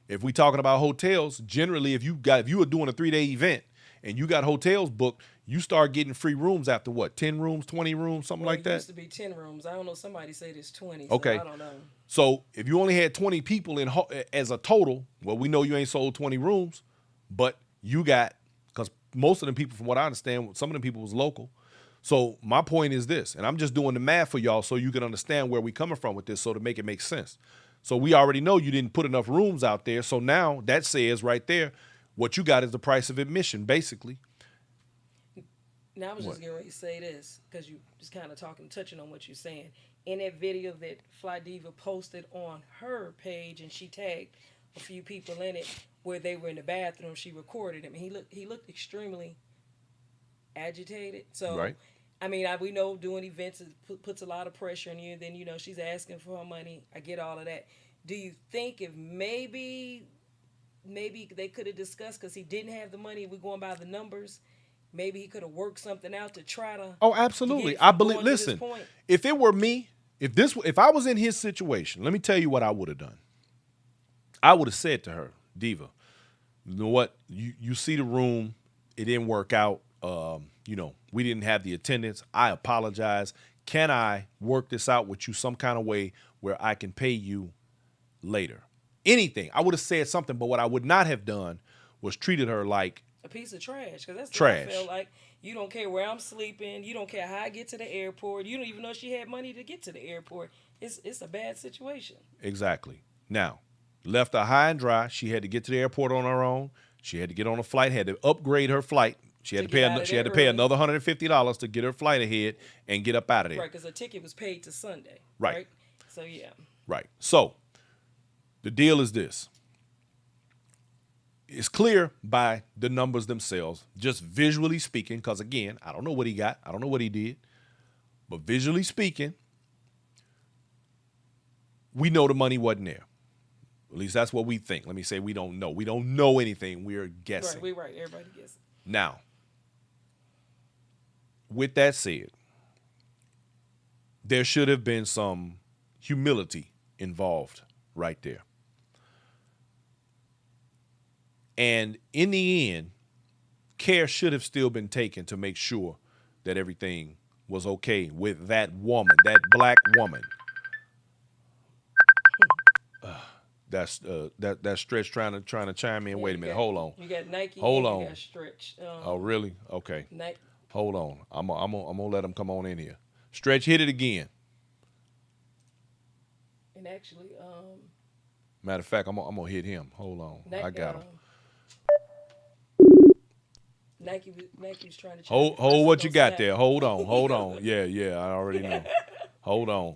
if we talking about hotels, generally, if you were doing a 3-day event and you got hotels booked, you start getting free rooms after what? 10 rooms, 20 rooms, something like that? It used to be 10 rooms. I don't know. Somebody said it's 20. Okay. So I don't know. So if you only had 20 people in as a total, well, we know you ain't sold 20 rooms, but you got, because most of them people, from what I understand, some of them people was local. So my point is this, and I'm just doing the math for y'all so you can understand where we coming from with this, so to make it make sense. So we already know you didn't put enough rooms out there. So now that says right there, what you got is the price of admission, basically. Now I was just getting ready to say this, because you just kind of touching on what you're saying. In that video that Fly Diva posted on her page, and she tagged a few people in it, where they were in the bathroom, she recorded him. He looked extremely agitated. So, right. I mean, we know doing events puts a lot of pressure on you. And then, she's asking for her money. I get all of that. Do you think if maybe they could have discussed, because he didn't have the money, we're going by the numbers, maybe he could have worked something out to try to... Oh, absolutely. I believe, listen, if it were me, if I was in his situation, let me tell you what I would have done. I would have said to her, Diva, you know what? You see the room. It didn't work out. We didn't have the attendance. I apologize. Can I work this out with you some kind of way where I can pay you later? Anything. I would have said something, but what I would not have done was treated her like a piece of trash. Because that's trash. what I felt like. You don't care where I'm sleeping. You don't care how I get to the airport. You don't even know she had money to get to the airport. It's a bad situation. Exactly. Now, left her high and dry. She had to get to the airport on her own. She had to get on a flight, had to upgrade her flight. She had to pay another $150 to get her flight ahead and get up out of there. Right, because her ticket was paid to Sunday. Right. So, yeah. Right. So, the deal is this. It's clear by the numbers themselves, just visually speaking, because, again, I don't know what he got. I don't know what he did. But visually speaking, we know the money wasn't there. At least that's what we think. Let me say we don't know. We don't know anything. We're guessing. Right, we're right. Everybody guessing. Now, with that said, there should have been some humility involved right there. And in the end, care should have still been taken to make sure that everything was okay with that woman, that black woman. That's Stretch trying to chime in. Yeah, Wait a minute, hold on. You got Nikee. Hold and on. You got Stretch. Oh, really? Okay. Nike. Hold on. I'm gonna let him come on in here. Stretch, hit it again. And actually, Matter of fact, I'm gonna hit him. Hold on. I got him. Nikee was trying to Hold what you got there. Hold on. Yeah, I already know. Hold on.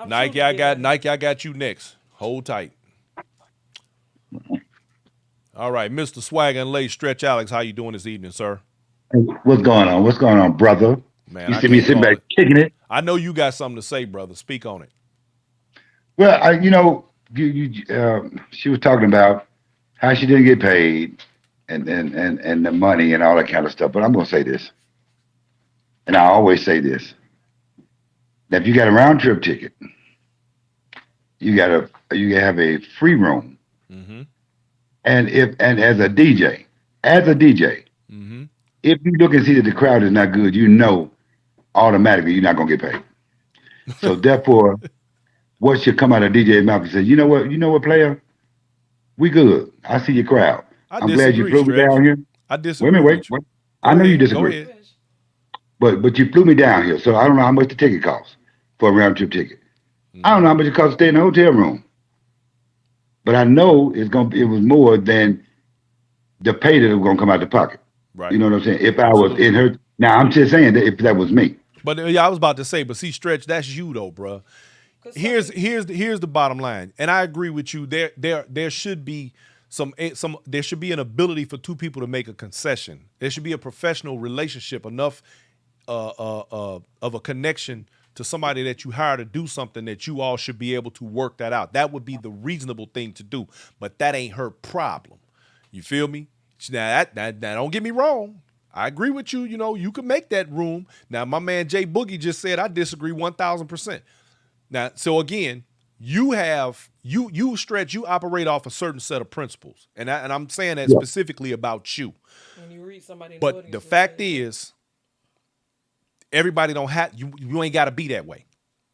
Nikee, I got you next. Hold tight. All right, Mr. Swag and Lay Stretch Alex, how you doing this evening, sir? What's going on? What's going on, brother? Man, you see me sitting back kicking it. I know you got something to say, brother. Speak on it. Well, she was talking about how she didn't get paid and the money and all that kind of stuff. But I'm gonna say this, and I always say this: that if you got a round trip ticket, you gotta have a free room. Mm-hmm. And as a DJ, mm-hmm. if you look and see that the crowd is not good, automatically you're not gonna get paid. So therefore, what should come out of DJ's mouth and say, you know what, player, we good. I see your crowd. I'm glad you flew me down here. I disagree. Wait. I know you disagree. But you flew me down here, so I don't know how much the ticket costs for a round trip ticket. I don't know how much it costs to stay in a hotel room. But I know it was more than the pay that was gonna come out the pocket. Right. You know what I'm saying? If I was in her, now I'm just saying that if that was me. But yeah, I was about to say, but see, Stretch, that's you though, bro. Here's the bottom line, and I agree with you. There should be there should be an ability for two people to make a concession. There should be a professional relationship, enough of a connection to somebody that you hire to do something that you all should be able to work that out. That would be the reasonable thing to do, but that ain't her problem. You feel me? Now, that don't get me wrong. I agree with you. You know, you can make that room. Now, my man Jay Boogie just said I disagree 1,000%. Now, so again, you Stretch, you operate off a certain set of principles, and I'm saying that specifically about you. When you read somebody, but the fact is, everybody don't have you ain't got to be that way.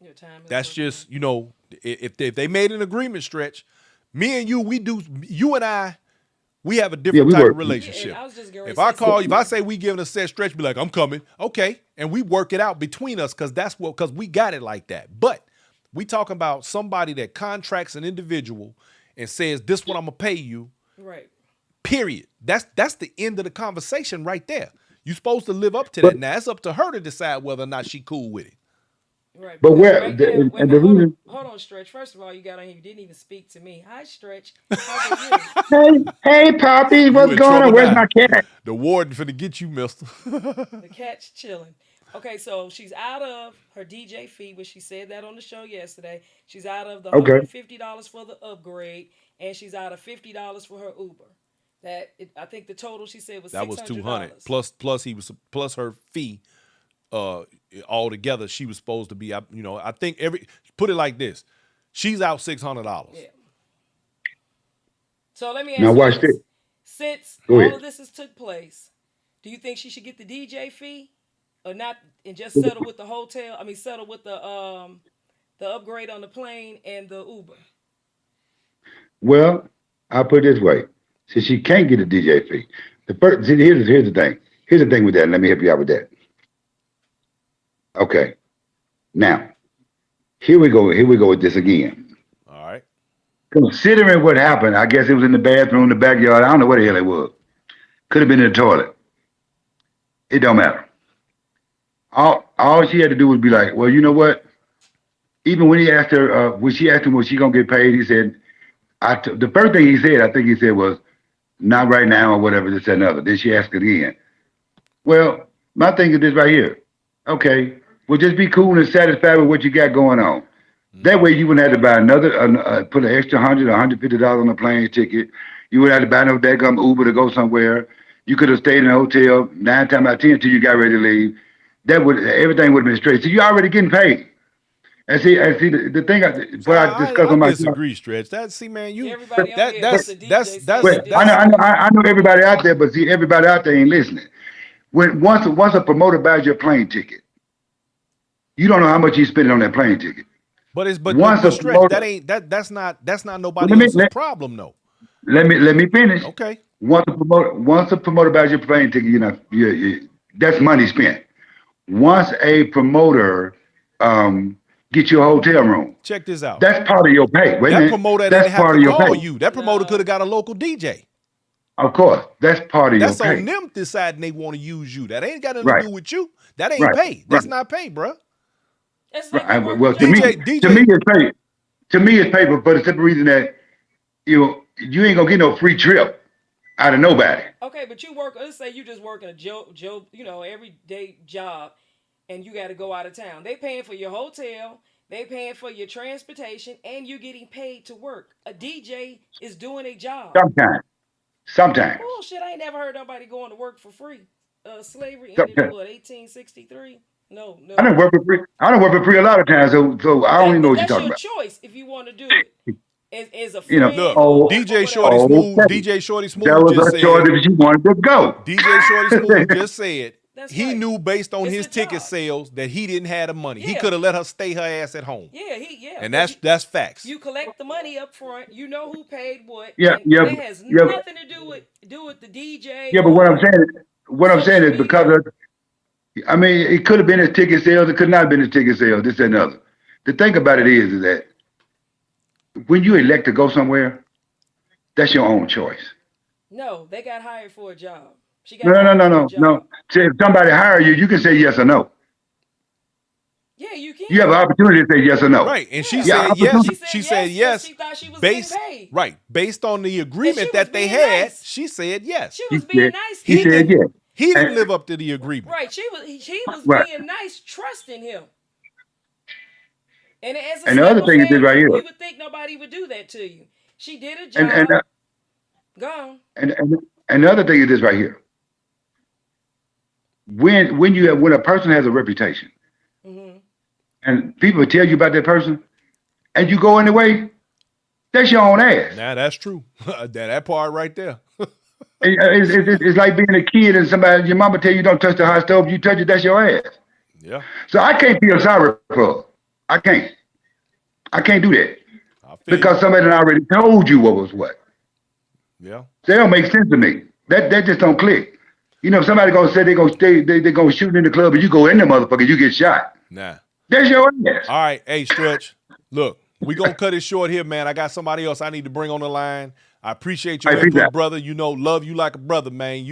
Your time is That's just if they made an agreement, Stretch, me and you, you and I. We have a different type of relationship. Yeah, if I call you, if I say we giving a set, Stretch be like, I'm coming. Okay. And we work it out between us because we got it like that. But we talking about somebody that contracts an individual and says, this is what I'm going to pay you. Right. Period. That's the end of the conversation right there. You're supposed to live up to that. Now, it's up to her to decide whether or not she cool with it. Right. But hold on, Stretch. First of all, you got on here. You didn't even speak to me. Hi, Stretch. How are you? Hey, Poppy. What's going on? Where's my cat? The warden finna get you, mister. The cat's chilling. Okay, so she's out of her DJ fee, which she said that on the show yesterday. She's out of the $150 for the upgrade, and she's out of $50 for her Uber. I think the total she said was $600. That was $200 plus her fee. Altogether, she was supposed to be, I think put it like this, she's out $600. Yeah. So let me ask you this. Since all of this has took place, do you think she should get the DJ fee or not, and just settle with the hotel? I mean, settle with the upgrade on the plane and the Uber. Well, I'll put it this way: since she can't get a DJ fee, here's the thing. Here's the thing with that. And let me help you out with that. Okay. Now, here we go with this again. All right. Considering what happened, I guess it was in the bathroom, the backyard. I don't know where the hell it was. Could have been in the toilet. It don't matter. All she had to do was be like, well, you know what? Even when he asked her, when she asked him was she gonna get paid, he said, the first thing he said, I think he said was, not right now or whatever, this and another. Then she asked again. Well, my thing is this right here. Okay, well, just be cool and satisfied with what you got going on. That way, you wouldn't have to buy put an extra $100 or $150 on a plane ticket. You wouldn't have to buy no Uber to go somewhere. You could have stayed in a hotel 9 times out of 10 until you got ready to leave. everything would have been straight. So you already getting paid. And see the thing what I discussed I on my show. disagree, Stretch. That see, man, you Everybody on that here that's is a DJ, that's so that's you But I that's know, I know everybody out there, but see, everybody out there ain't listening. When once a promoter buys your plane ticket, you don't know how much he's spending on that plane ticket. but it's Once but a Stretch, promoter, that's not well, nobody else's problem though. let me finish. Okay. Once a promoter buys your plane ticket, that's money spent. Once a promoter gets you a hotel room, Check this out. that's part of your pay. Wait a That minute, promoter that's didn't have part to of your call pay. you. That promoter No. could have got a local DJ. Of course, that's part of your That's on pay. them deciding they want to use you. That ain't got nothing Right, to do with you. That ain't right, pay. That's right, not pay, bruh. That's like right. you work Well, a to me, job. DJ, it's pay. To me, it's paper for the simple reason that you ain't gonna get no free trip out of nobody. Okay, but you work. Let's say you just working a Joe, everyday job, and you got to go out of town. They paying for your hotel. They paying for your transportation, and you getting paid to work. A DJ is doing a job. Sometimes. Oh shit! I ain't never heard nobody going to work for free. Slavery ended in Sometimes. what 1863? No, I don't no. work for free. I don't work for free a lot of times, so I don't even know what you're That's talking your about. choice if you want to do it as a You know, friend look, or DJ whatever. Shorty Smooth, okay. DJ Shorty That Smooth was just her choice said, if she wanted to go. DJ Shorty Smooth just said That's he right. knew based on It's his a ticket job. sales that he didn't have the money. He Yeah. could have let her stay her ass at home. Yeah, And but that's facts. you collect the money up front. You know who paid what, Yeah, and yeah, that has yeah, nothing to do with the DJ yeah. But or what I'm saying social is because media. I mean, it could have been his ticket sales. It could not have been his ticket sales. This and other. The thing about it is that when you elect to go somewhere, that's your own choice. No, they got hired for a job. She No, got no, no, hired no, for a no, job. no. See, if somebody hire you, you can say yes or no. Yeah, you You have can. an opportunity to say yes or no. Right. And she Yeah. Yeah, said yes. She She said said yes because yes. she thought she was Based getting paid. right. Based on the And she agreement was that they being had, nice. she said yes. She He was being said, nice. he said yes. He didn't And, live up to the agreement. Right. She was right. being nice, trusting him. And as a And the other single thing is this fan, right here. you would think nobody would do that to you. She did a And and job. uh, Gone. and the other thing is this right here. When a person has a reputation Hmm. and people tell you about that person and you go anyway, that's your own ass. Now that's true. that part right there. It's like being a kid and your mama tell you don't touch the hot stove, you touch it, that's your ass. Yeah. So I can't feel sorry for her. I can't. I can't do that I feel because you. somebody done already told you what was what. Yeah. They don't make sense to me. That just don't click. If somebody gonna say they're gonna shoot in the club and you go in the motherfucker, you get shot. Nah. That's your ass. All right. Hey, Stretch. Look, we gonna cut it short here, man. I got somebody else I need to bring on the line. I appreciate your All right, peace input, out. brother. Love you like a brother, man.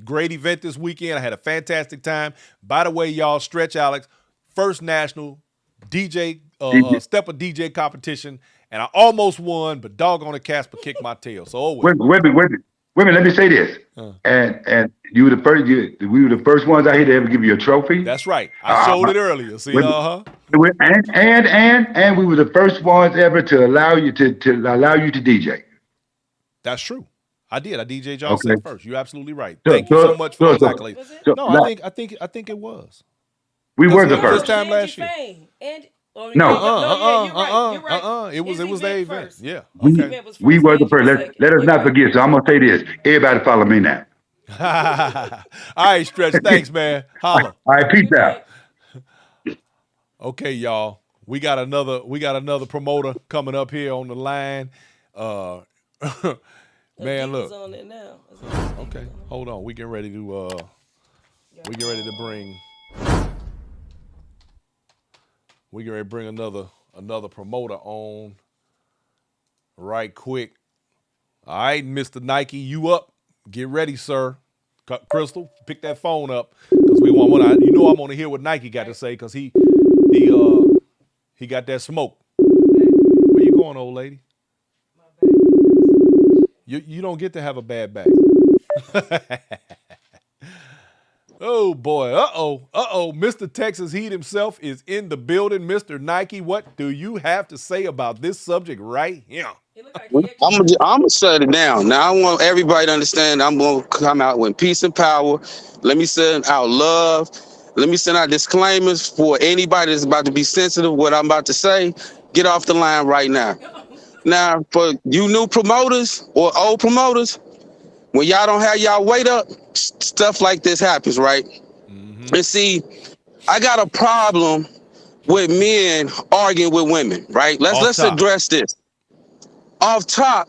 Great event this weekend. I had a fantastic time. By the way, y'all, Stretch Alex, first national DJ, DJ. Steppin DJ competition, and I almost won, but doggone it, Casper kicked my tail. So Wait a minute. Let me say this. And you were the first. We were the first ones out here to ever give you a trophy. that's right. I showed it earlier. See, wait a minute. And we were the first ones ever to allow you to DJ. That's true. I did. I DJ'd y'all Okay. set first. You're absolutely right. So- Thank you so so- much for those so- accolades. Was it? So, No, now, I think it was. we were the No, first. this time last year. And No. you're right. You're right. It was His their event event. first. Yeah. His Okay. event was We first, were the Angie was first. second. Let us You're not right. forget. So I'm gonna say this. Everybody follow me now. All right, Stretch. Thanks, man. Holla. All right, peace Good out. night. Okay, y'all. We got another promoter coming up here on the line. Man, Adidas look. on there now. Okay, hold on. We getting ready to bring another promoter on right quick. All right, Mr. Nikee, you up? Get ready, sir. Crystal, pick that phone up because we want. I'm gonna hear what Nikee got to say because he got that smoke. Where you going, old lady? You don't get to have a bad back. Oh boy, Mr. Texas Heat himself is in the building. Mr. Nikee, what do you have to say about this subject right here? It looked like he I'm gonna shut it down. Now I want everybody to understand I'm gonna come out with peace and power. Let me send out love. Let me send out disclaimers for anybody that's about to be sensitive what I'm about to say. Get off the line right now. Now, for you new promoters or old promoters, when y'all don't have y'all weight up, stuff like this happens, right? And see, I got a problem with men arguing with women, right? Let's address this. Off top,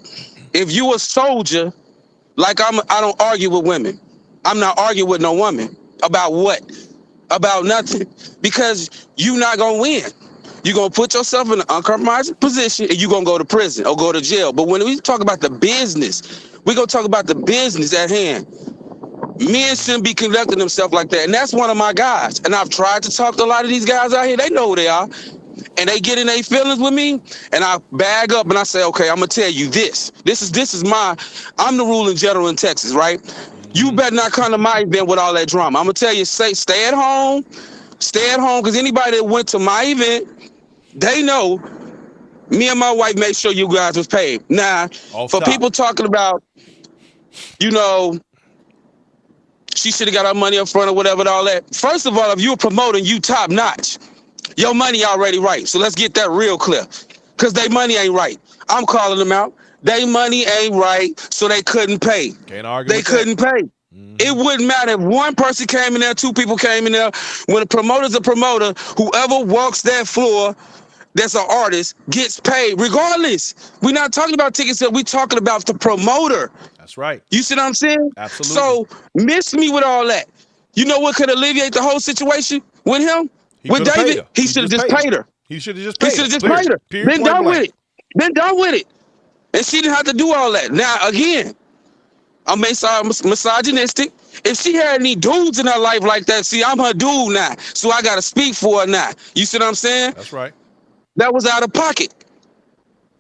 if you a soldier, like I don't argue with women. I'm not arguing with no woman. About what? About nothing. Because you not gonna win. You're gonna put yourself in an uncompromising position and you're gonna go to prison or go to jail. But when we talk about the business, we're gonna talk about the business at hand. Men shouldn't be conducting themselves like that. And that's one of my guys. And I've tried to talk to a lot of these guys out here. They know who they are. And they get in their feelings with me. And I bag up and I say, okay, I'm gonna tell you this. This is I'm the ruling general in Texas, right? You better not come to my event with all that drama. I'm gonna tell you, stay at home, because anybody that went to my event, they know me and my wife made sure you guys was paid. Now, people talking about, she should have got her money up front or whatever and all that. First of all, if you're promoting, you top notch. Your money already right. So let's get that real clear. Because they money ain't right. I'm calling them out. They money ain't right, so they couldn't pay. Can't argue they couldn't pay. It wouldn't matter if one person came in there, two people came in there. When a promoter's a promoter, whoever walks that floor that's an artist gets paid regardless. We're not talking about ticket sales. We're talking about the promoter. That's right. You see what I'm saying? Absolutely. So miss me with all that. You know what could alleviate the whole situation with him? With David? He should have just paid her. He should have just paid her. He should have just paid her. Been done with it. Been done with it. And she didn't have to do all that. Now, again, I'm misogynistic. If she had any dudes in her life like that, see, I'm her dude now. So I got to speak for her now. You see what I'm saying? That's right. That was out of pocket.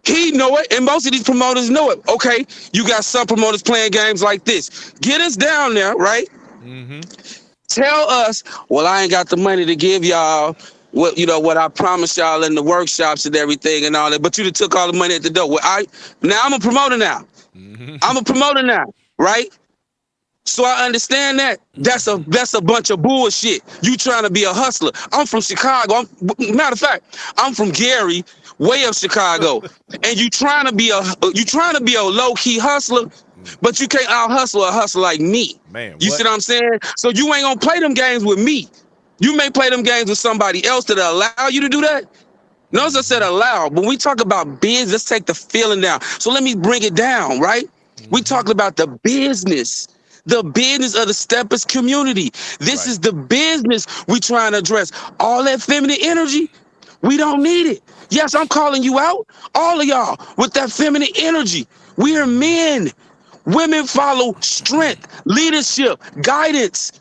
He know it, and most of these promoters know it. Okay, you got some promoters playing games like this. Get us down there, right? Tell us, well, I ain't got the money to give y'all what I promised y'all in the workshops and everything and all that, but you took all the money at the door. Well, now I'm a promoter now. I'm a promoter now, right? So I understand that. That's a bunch of bullshit. You trying to be a hustler. I'm from Chicago. Matter of fact, I'm from Gary, way up Chicago. And you trying to be a low-key hustler, but you can't out-hustle a hustler like me. Man, you see what I'm saying? So you ain't gonna play them games with me. You may play them games with somebody else that allow you to do that. Notice I said allow. When we talk about biz, let's take the feeling down. So let me bring it down, right? We talking about the business of the steppers community. This is the business we trying to address. All that feminine energy, we don't need it. Yes, I'm calling you out, all of y'all, with that feminine energy. We are men. Women follow strength, leadership, guidance.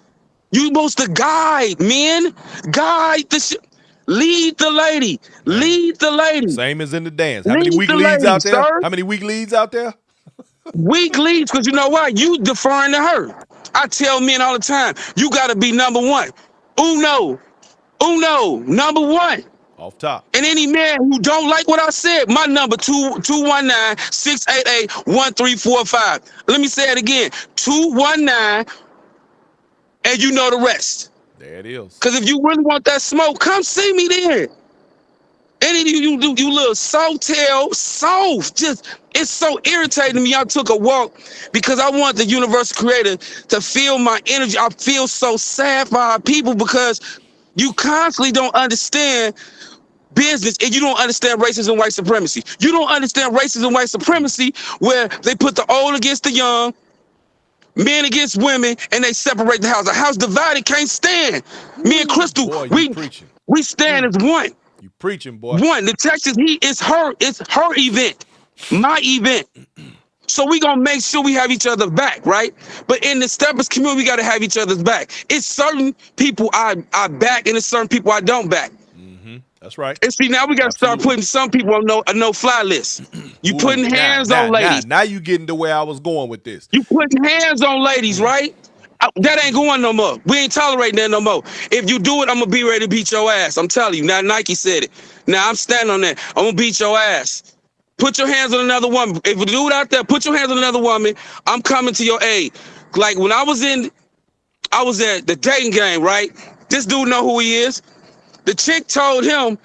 You supposed to guide, men. Guide the shit. Lead the lady. Lead the lady. Same as in the dance. How many weak leads out there? Sir? How many weak leads out there? Weak leads, because you know what? You deferring to her. I tell men all the time, you got to be number one. Uno, number one. Off top. And any man who don't like what I said, my number 219-688-1345. Let me say it again. 219, and you know the rest. There it is. Because if you really want that smoke, come see me there. Any of you little soft, just, it's so irritating to me. I took a walk because I want the universal creator to feel my energy. I feel so sad for our people because you constantly don't understand business and you don't understand racism and white supremacy. You don't understand racism and white supremacy where they put the old against the young, men against women, and they separate the house. The house divided can't stand. Me and Crystal, boy, we stand as one. You preaching, boy. One, the Texas Heat is her event, my event. So we gonna make sure we have each other back, right? But in the steppers community, we gotta have each other's back. It's certain people I back, and it's certain people I don't back. That's right. And see, now we gotta start putting some people on a no-fly list. You putting hands on ladies. Now you getting to where I was going with this. You putting hands on ladies, right? That ain't going no more. We ain't tolerating that no more. If you do it, I'm gonna be ready to beat your ass. I'm telling you. Now Nikee said it. Now I'm standing on that. I'm gonna beat your ass. Put your hands on another woman. If a dude out there, put your hands on another woman. I'm coming to your aid. Like when I was at the dating game, right? This dude know who he is. The chick told him,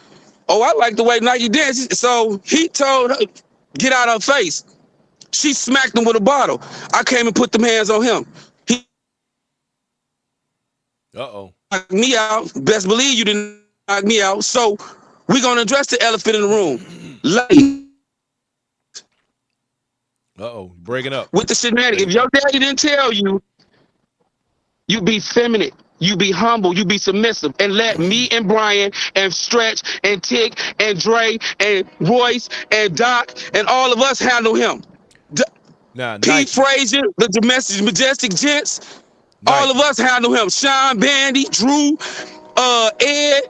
oh, I like the way Nikee dances. So he told her, get out of her face. She smacked him with a bottle. I came and put them hands on him. He knocked me out. Best believe you didn't knock me out. So we're going to address the elephant in the room. Ladies. Breaking up. With the shenanigans. If your daddy didn't tell you, you be feminine. You be humble, you be submissive, and let me and Brian and Stretch and Tick and Dre and Royce and Doc and all of us handle him. Pete Frazier, the domestic majestic gents, all of us handle him. Sean Bandy, Drew, Ed,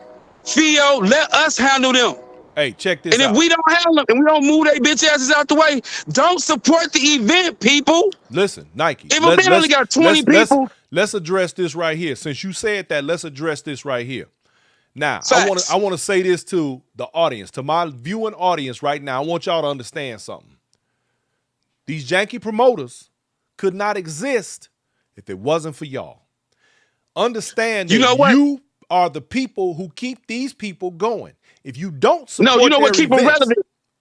Theo, let us handle them. Hey, check this out. And if we don't handle them and we don't move their bitch asses out the way, don't support the event, people. Listen, Nikee. If a man only got 20 people. Let's address this right here. Since you said that, let's address this right here. Now, Facts. I want to say this to the audience, to my viewing audience right now. I want y'all to understand something. These janky promoters could not exist if it wasn't for y'all. Understand that you are the people who keep these people going. If you don't support no, you know what keep them relevant?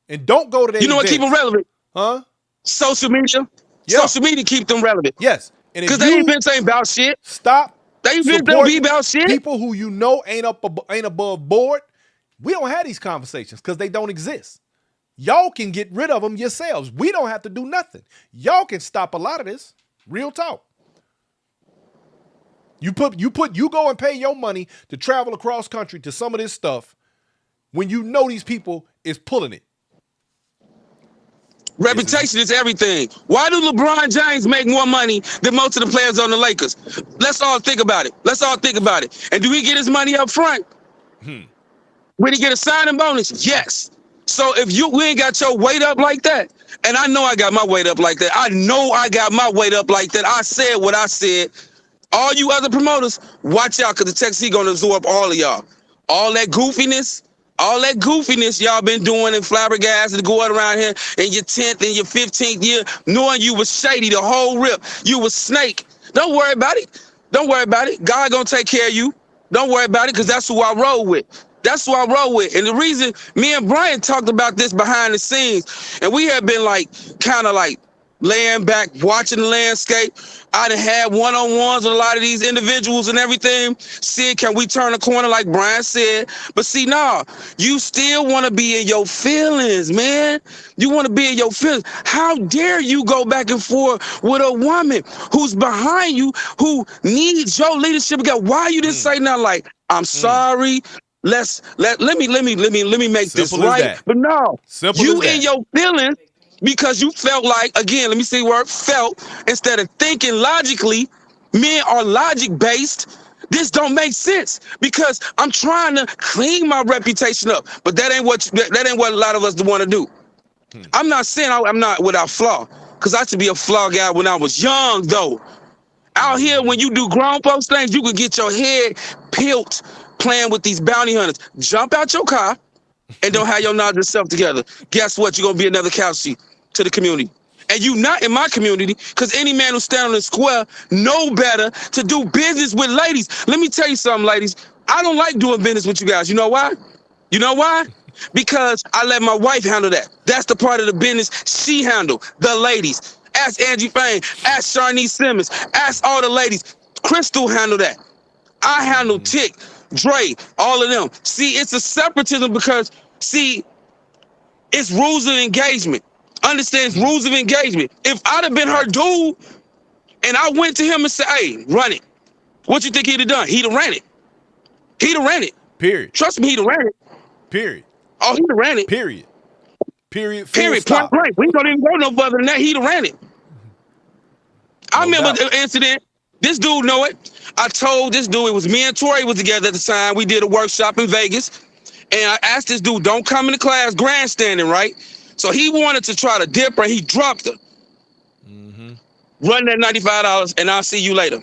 And don't go to their You know what keep them relevant? Huh? Social media. Yeah. Social media keep them relevant. Yes. Because they ain't been saying about shit. Stop. They ain't been don't be about shit. People who you know ain't above board. We don't have these conversations because they don't exist. Y'all can get rid of them yourselves. We don't have to do nothing. Y'all can stop a lot of this. Real talk. You go and pay your money to travel across country to some of this stuff when you know these people is pulling it. Reputation is everything. Why do LeBron James make more money than most of the players on the Lakers? Let's all think about it. And do he get his money up front? When he get a signing bonus? Yes. So if we ain't got your weight up like that, and I know I got my weight up like that. I said what I said. All you other promoters, watch out, because the Texas gonna absorb all of y'all. All that goofiness y'all been doing and flabbergasted going around here in your 10th and your 15th year, knowing you was shady the whole rip. You was snake. Don't worry about it. God gonna take care of you. Don't worry about it, because that's who I roll with. And the reason me and Brian talked about this behind the scenes, and we have been kind of laying back, watching the landscape. I done had one-on-ones with a lot of these individuals and everything. See, can we turn a corner like Brian said? But see, nah, you still want to be in your feelings, man. You want to be in your feelings. How dare you go back and forth with a woman who's behind you, who needs your leadership? Why you didn't say nothing like, I'm sorry. Let me make this right. But no, you in your feelings. Because you felt like, again, let me see where it felt, instead of thinking logically, men are logic-based. This don't make sense because I'm trying to clean my reputation up. But that ain't what a lot of us want to do. I'm not saying I'm not without flaw, because I used to be a flaw guy when I was young, though. Out here, when you do grown folks things, you can get your head peeled playing with these bounty hunters. Jump out your car and don't have your knowledge yourself together. Guess what? You're going to be another couch seat to the community. And you not in my community, because any man who stand on the square know better to do business with ladies. Let me tell you something, ladies. I don't like doing business with you guys. You know why? Because I let my wife handle that. That's the part of the business she handle, the ladies. Ask Angie Fain, ask Sharnice Simmons, ask all the ladies. Crystal handle that. I handle Tick, Dre, all of them. See, it's a separatism because, see, it's rules of engagement. Understands rules of engagement. If I'd have been her dude and I went to him and said, hey, run it, what you think he'd have done? He'd have ran it. Period. Trust me, he'd have ran it. Period. Oh, he'd have ran it. Period. Point blank. We don't even go no further than that. He'd have ran it. I remember the incident. This dude know it. I told this dude, it was me and Tori was together at the time. We did a workshop in Vegas. And I asked this dude, don't come into class grandstanding, right? So he wanted to try to dip her. He dropped her. Run that $95 and I'll see you later.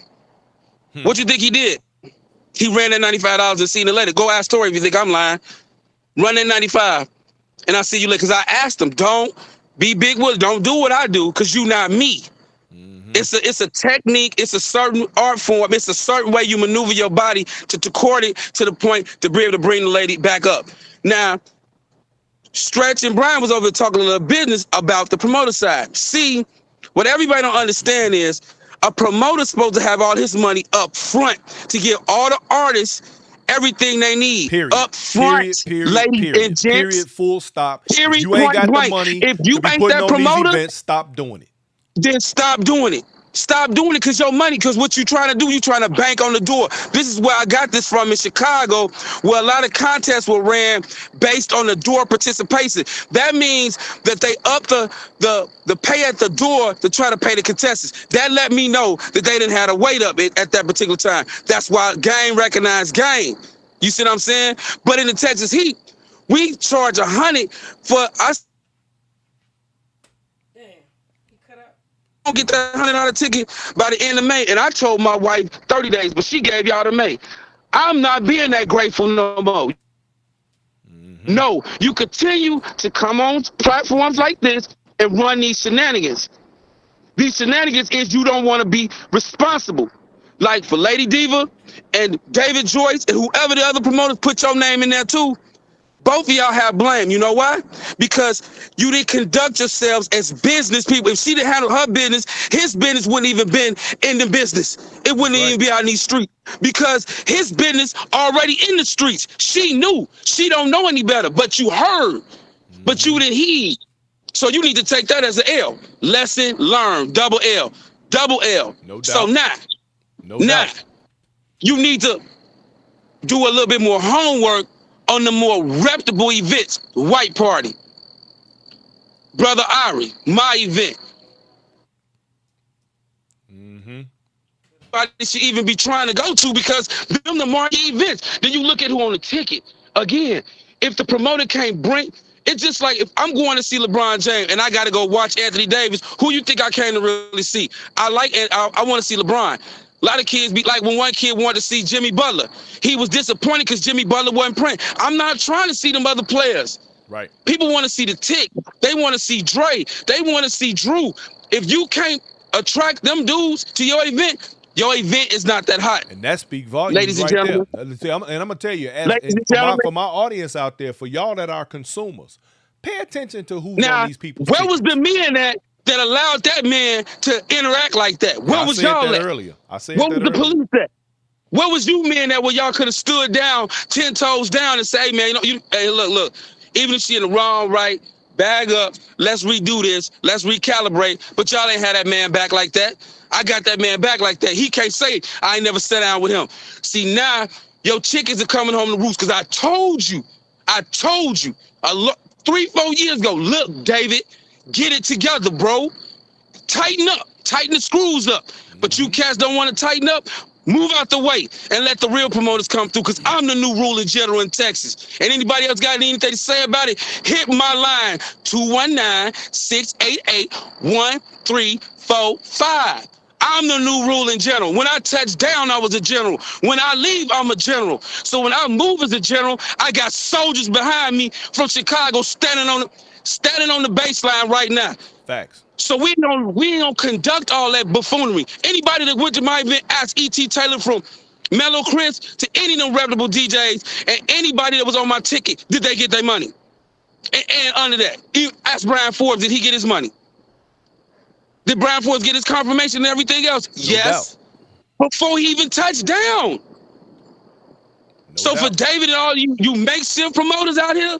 What you think he did? He ran that $95 and seen it later. Go ask Tori if you think I'm lying. Run that 95 and I'll see you later. Because I asked him, don't be big with it. Don't do what I do because you not me. It's a technique. It's a certain art form. It's a certain way you maneuver your body to court it to the point to be able to bring the lady back up. Now, Stretch and Brian was over here talking a little business about the promoter side. See, what everybody don't understand is a promoter's supposed to have all his money up front to give all the artists everything they need. Period. Up front, ladies and gents. Period. Full stop. Period. If you ain't got Blank. the money If you to be ain't putting that on promoter, these events, stop doing it. Then stop doing it. Stop doing it because your money, because what you trying to do, you trying to bank on the door. This is where I got this from in Chicago, where a lot of contests were ran based on the door participation. That means that they up the pay at the door to try to pay the contestants. That let me know that they didn't have to wait up at that particular time. That's why game recognized game. You see what I'm saying? But in the Texas Heat, we charge $100 for us. Don't get that $100 ticket by the end of May. And I told my wife 30 days, but she gave y'all to May. I'm not being that grateful no more. No, you continue to come on platforms like this and run these shenanigans. These shenanigans is you don't want to be responsible. Like for Lady Diva and David Joyce and whoever the other promoters put your name in there too. Both of y'all have blame. You know why? Because you didn't conduct yourselves as business people. If she didn't handle her business, his business wouldn't even been in the business. It wouldn't even be out in these streets because his business already in the streets. She knew. She don't know any better, but you heard, but you didn't heed. So you need to take that as an L. Lesson learned. Double L. Double L. No doubt. So now, you need to do a little bit more homework on the more reputable events. White Party, Brother Ari, my event. They should even be trying to go to because them the marquee events. Then you look at who on the ticket. Again, if the promoter can't bring, it's just like if I'm going to see LeBron James and I got to go watch Anthony Davis, who you think I came to really see? I want to see LeBron. A lot of kids be like when one kid wanted to see Jimmy Butler. He was disappointed because Jimmy Butler wasn't playing. I'm not trying to see them other players. Right. People want to see the Tick. They want to see Dre. They want to see Drew. If you can't attract them dudes to your event is not that hot. And that speaks volumes, ladies and gentlemen. There. And I'm going to tell you, for my audience out there, for y'all that are consumers, pay attention to who's on these people's Where was the men that allowed that man to interact like that? Where was y'all at? Earlier. I said Where that was the earlier. police at? Where was you men that where y'all could have stood down, 10 toes down and say, hey, man, hey, look, even if she in the wrong, right, bag up, let's redo this, let's recalibrate, but y'all ain't had that man back like that. I got that man back like that. He can't say I ain't never sat down with him. See, now your chickens are coming home to roost because I told you 3-4 years ago, look, David, get it together, bro. Tighten up, tighten the screws up. But you cats don't want to tighten up. Move out the way and let the real promoters come through because I'm the new ruling general in Texas. And anybody else got anything to say about it, hit my line, 219-688-1345. I'm the new ruling general. When I touch down, I was a general. When I leave, I'm a general. So when I move as a general, I got soldiers behind me from Chicago standing on the baseline right now. Facts. So we don't conduct all that buffoonery. Anybody that went to my event, ask E.T. Taylor from Mellow Chris to any of them reputable DJs and anybody that was on my ticket, did they get their money? And under that, ask Brian Forbes, did he get his money? Did Brian Forbes get his confirmation and everything else? Yes. Before he even touched down. For David and all you makeshift promoters out here,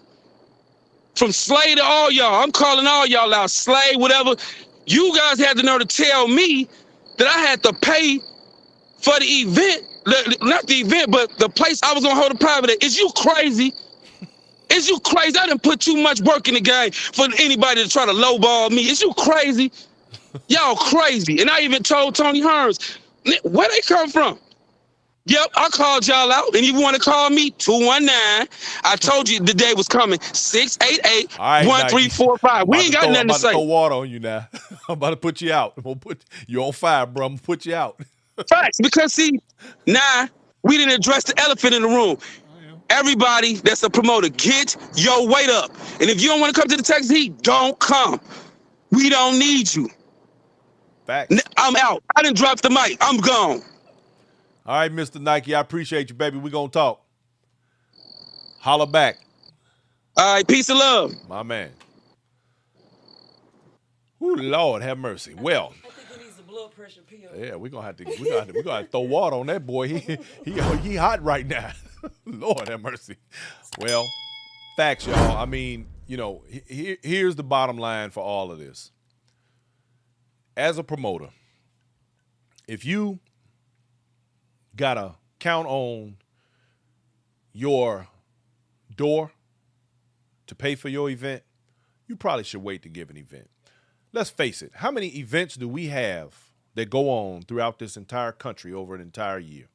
from Slay to all y'all, I'm calling all y'all out, Slay, whatever. You guys had the nerve to tell me that I had to pay for the event, not the event, but the place I was gonna hold a private at. Is you crazy? Is you crazy? I didn't put too much work in the game for anybody to try to lowball me. Is you crazy? Y'all crazy. And I even told Tony Hearns, where they come from? Yep, I called y'all out. And you want to call me? 219. I told you the day was coming. 688-1345. We ain't got nothing to say. I'm about to throw water on you now. I'm about to put you out. You on fire, bro. I'm going to put you out. Facts. Because, see, now we didn't address the elephant in the room. Everybody that's a promoter, get your weight up. And if you don't want to come to the Texas Heat, don't come. We don't need you. Facts. I'm out. I didn't drop the mic. I'm gone. All right, Mr. Nikee, I appreciate you, baby. We're going to talk. Holla back. All right, peace and love. My man. Ooh, Lord, have mercy. Well, I think he needs a blood pressure pill. yeah, we're gonna have to throw water on that boy. He hot right now. Lord have mercy. Well, facts, y'all. I mean, here's the bottom line for all of this. As a promoter, if you gotta count on your door to pay for your event, you probably should wait to give an event. Let's face it, how many events do we have that go on throughout this entire country over an entire year?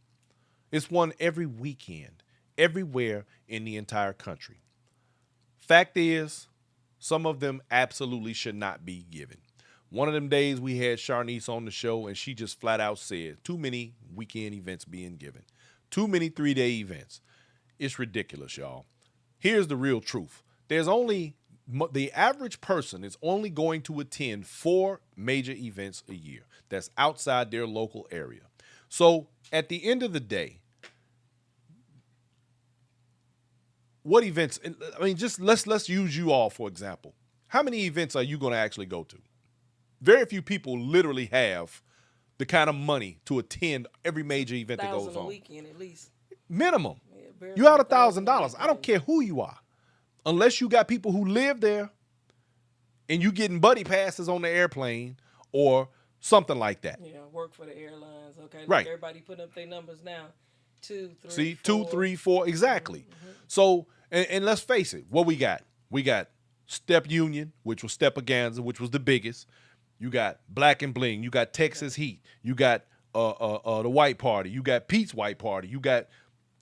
It's one every weekend, everywhere in the entire country. Fact is, some of them absolutely should not be given. One of them days we had Sharnice on the show, and she just flat out said, too many weekend events being given. Too many 3-day events. It's ridiculous, y'all. Here's the real truth. The average person is only going to attend 4 major events a year that's outside their local area. So at the end of the day, what events, I mean, just let's use you all for example. How many events are you going to actually go to? Very few people literally have the kind of money to attend every major event that goes on. $1,000 a weekend at least. Minimum. Yeah, You out $1,000. I don't care who you are. Unless you got people who live there and you getting buddy passes on the airplane or something like that. Yeah, work for the airlines. Okay, Right. Look, everybody putting up their numbers now. 2, 3, See, 4. 2, 3, 4, exactly. Mm-hmm. So, and let's face it, what we got? We got Step Union, which was Stepaganza, which was the biggest. You got Black and Bling. You got Texas Heat. You got the White Party. You got Pete's White Party. You got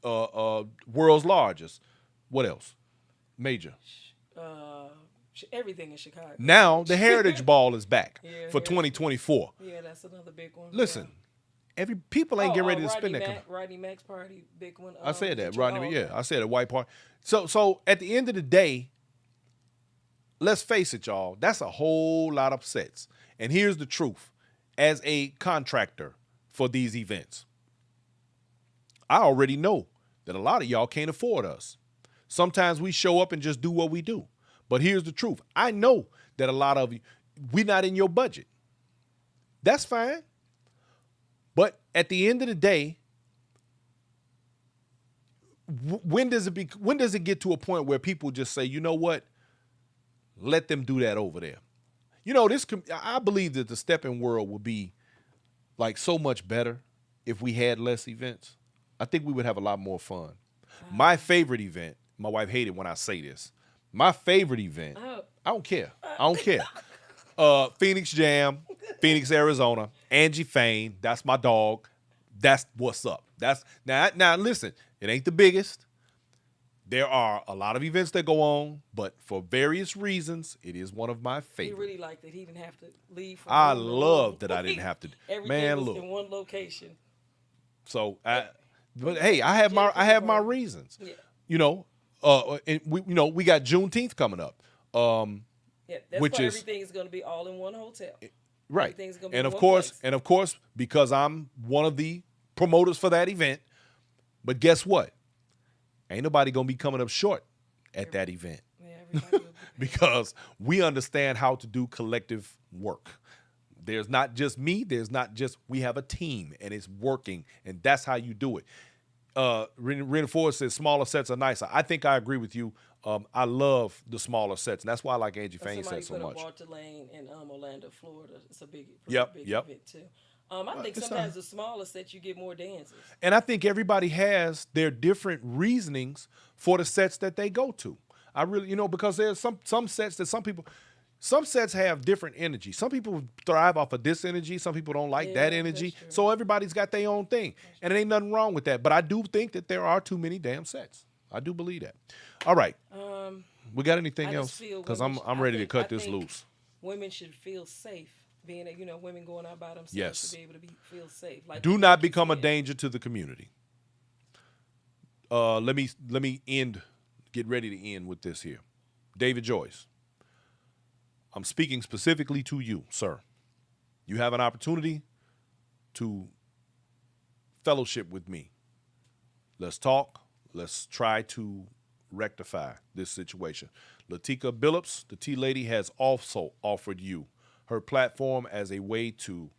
World's Largest. What else? Major. Everything in Chicago. Now the Heritage Ball is back Yeah, for 2024. Yeah, that's another big one. Listen, people ain't getting ready to spend that. Rodney Mack's party, big one. I said that, Detroit- Rodney. oh, Yeah, I said a White Party. So at the end of the day, let's face it, y'all. That's a whole lot of sets. And here's the truth: as a contractor for these events, I already know that a lot of y'all can't afford us. Sometimes we show up and just do what we do. But here's the truth. I know that a lot of you, we're not in your budget. That's fine. But at the end of the day, when does it get to a point where people just say, you know what? Let them do that over there. I believe that the Steppin world would be like so much better if we had less events. I think we would have a lot more fun. My favorite event, my wife hated when I say this. My favorite event, I don't care. Phoenix Jam, Phoenix, Arizona, Angie Fane, that's my dog. That's what's up. That's now listen, it ain't the biggest. There are a lot of events that go on, but for various reasons, it is one of my He favorites. really liked that he didn't have to leave. I love that I didn't have to. Everything Man, was look. in one location. So, but hey, I have my reasons. Yeah. And we got Juneteenth coming up. Yeah, that's Which why is- everything is going to be all in one hotel. Right. Everything's gonna be And in of one course, place. because I'm one of the promoters for that event, but guess what? Ain't nobody gonna be coming up short at that event Yeah, everybody will be because we understand how to do collective work. There's not just me, we have a team and it's working, and that's how you do it. Rena Ford says smaller sets are nicer. I think I agree with you. I love the smaller sets, and that's why I like Angie Fane Somebody set so put much. up Walter Lane in Orlando, Florida. It's a big Yep. event too. I think it's sometimes the smaller sets you get more dances. And I think everybody has their different reasonings for the sets that they go to. I really, because there's some sets that some sets have different energy. Some people thrive off of this energy. Some people don't like that Yeah, energy. that's true. So everybody's got their own thing. And there ain't nothing wrong with that. But I do think that there are too many damn sets. I do believe that. All right. We got anything I just else? feel Because women I'm should- ready I to think- cut I this think loose. Women should feel safe being, women going out by themselves Yes. to be able to feel safe. Like Do you not just become a said. danger to the community. Let me get ready to end with this here. David Joyce, I'm speaking specifically to you, sir. You have an opportunity to fellowship with me. Let's talk. Let's try to rectify this situation. Latika Billups, the Tea Lady, has also offered you her platform as a way to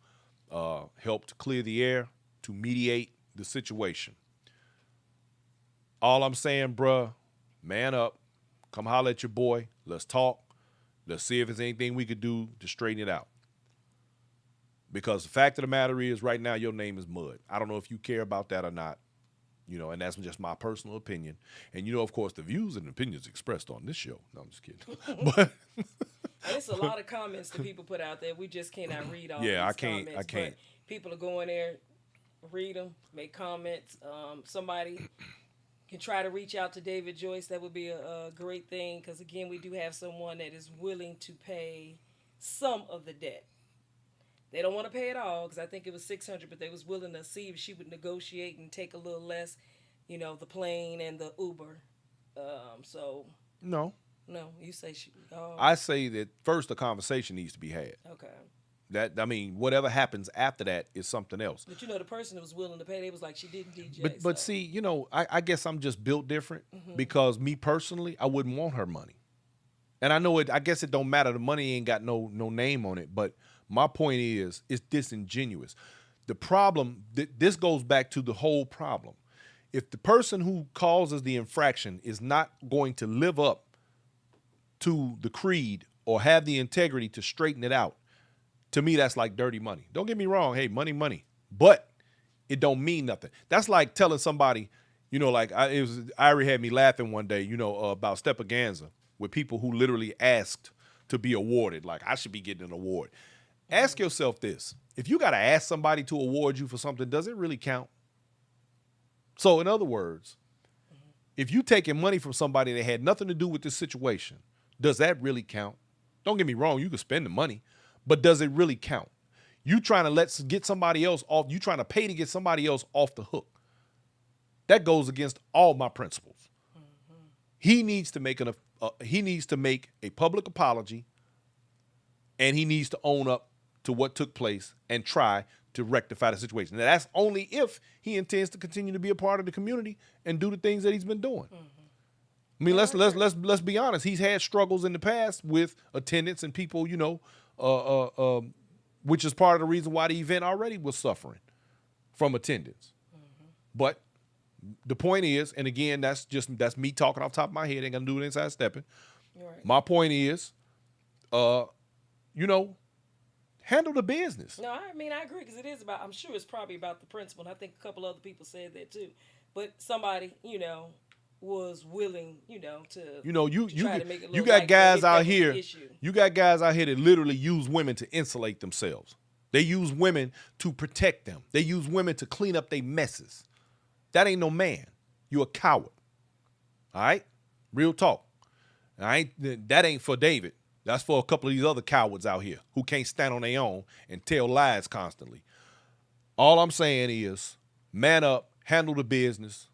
help to clear the air, to mediate the situation. All I'm saying, bruh, man up. Come holler at your boy. Let's talk. Let's see if there's anything we could do to straighten it out. Because the fact of the matter is, right now, your name is mud. I don't know if you care about that or not. You know, and that's just my personal opinion. And, you know, of course, the views and opinions expressed on this show. No, I'm just kidding. But and it's a lot of comments that people put out there. We just cannot read all yeah, these I can't. comments. I can't. But people are going there, read them, make comments. Somebody can try to reach out to David Joyce. That would be a great thing because, again, we do have someone that is willing to pay some of the debt. They don't want to pay it all because I think it was $600, but they was willing to see if she would negotiate and take a little less, you know, the plane and the Uber. So No. You say she. Oh, I say that first the conversation needs to be had. okay. That, I mean, whatever happens after that is something else. But you know, the person that was willing to pay, they was like, she didn't DJ. But so. see, you know, I guess I'm just built different because me personally, I wouldn't want her money. And I know it. I guess it don't matter. The money ain't got no name on it. But my point is, it's disingenuous. The problem, this goes back to the whole problem. If the person who causes the infraction is not going to live up to the creed or have the integrity to straighten it out, to me, that's like dirty money. Don't get me wrong. Hey, money. But it don't mean nothing. That's like telling somebody, you know, like Irie had me laughing one day, you know, about Steppin with people who literally asked to be awarded. Like, I should be getting an award. Ask yourself this. If you got to ask somebody to award you for something, does it really count? So in other words, if you taking money from somebody that had nothing to do with this situation, does that really count? Don't get me wrong. You can spend the money, but does it really count? You trying to get somebody else off. You trying to pay to get somebody else off the hook. That goes against all my principles. He needs to make a public apology, and he needs to own up to what took place and try to rectify the situation. Now, that's only if he intends to continue to be a part of the community and do the things that he's been doing. I mean, let's be honest. He's had struggles in the past with attendance and people, you know, which is part of the reason why the event already was suffering from attendance. But the point is, and again, that's me talking off the top of my head. Ain't gonna do it inside stepping. Right. My point is, you know, handle the business. No, I mean, I agree because it is about, I'm sure it's probably about the principle. And I think a couple other people said that too. But somebody, you know, was willing, you know, to you got guys out here. You got guys out here that literally use women to insulate themselves. They use women to protect them. They use women to clean up their messes. That ain't no man. You a coward. All right? Real talk. That ain't for David. That's for a couple of these other cowards out here who can't stand on their own and tell lies constantly. All I'm saying is, man up, handle the business.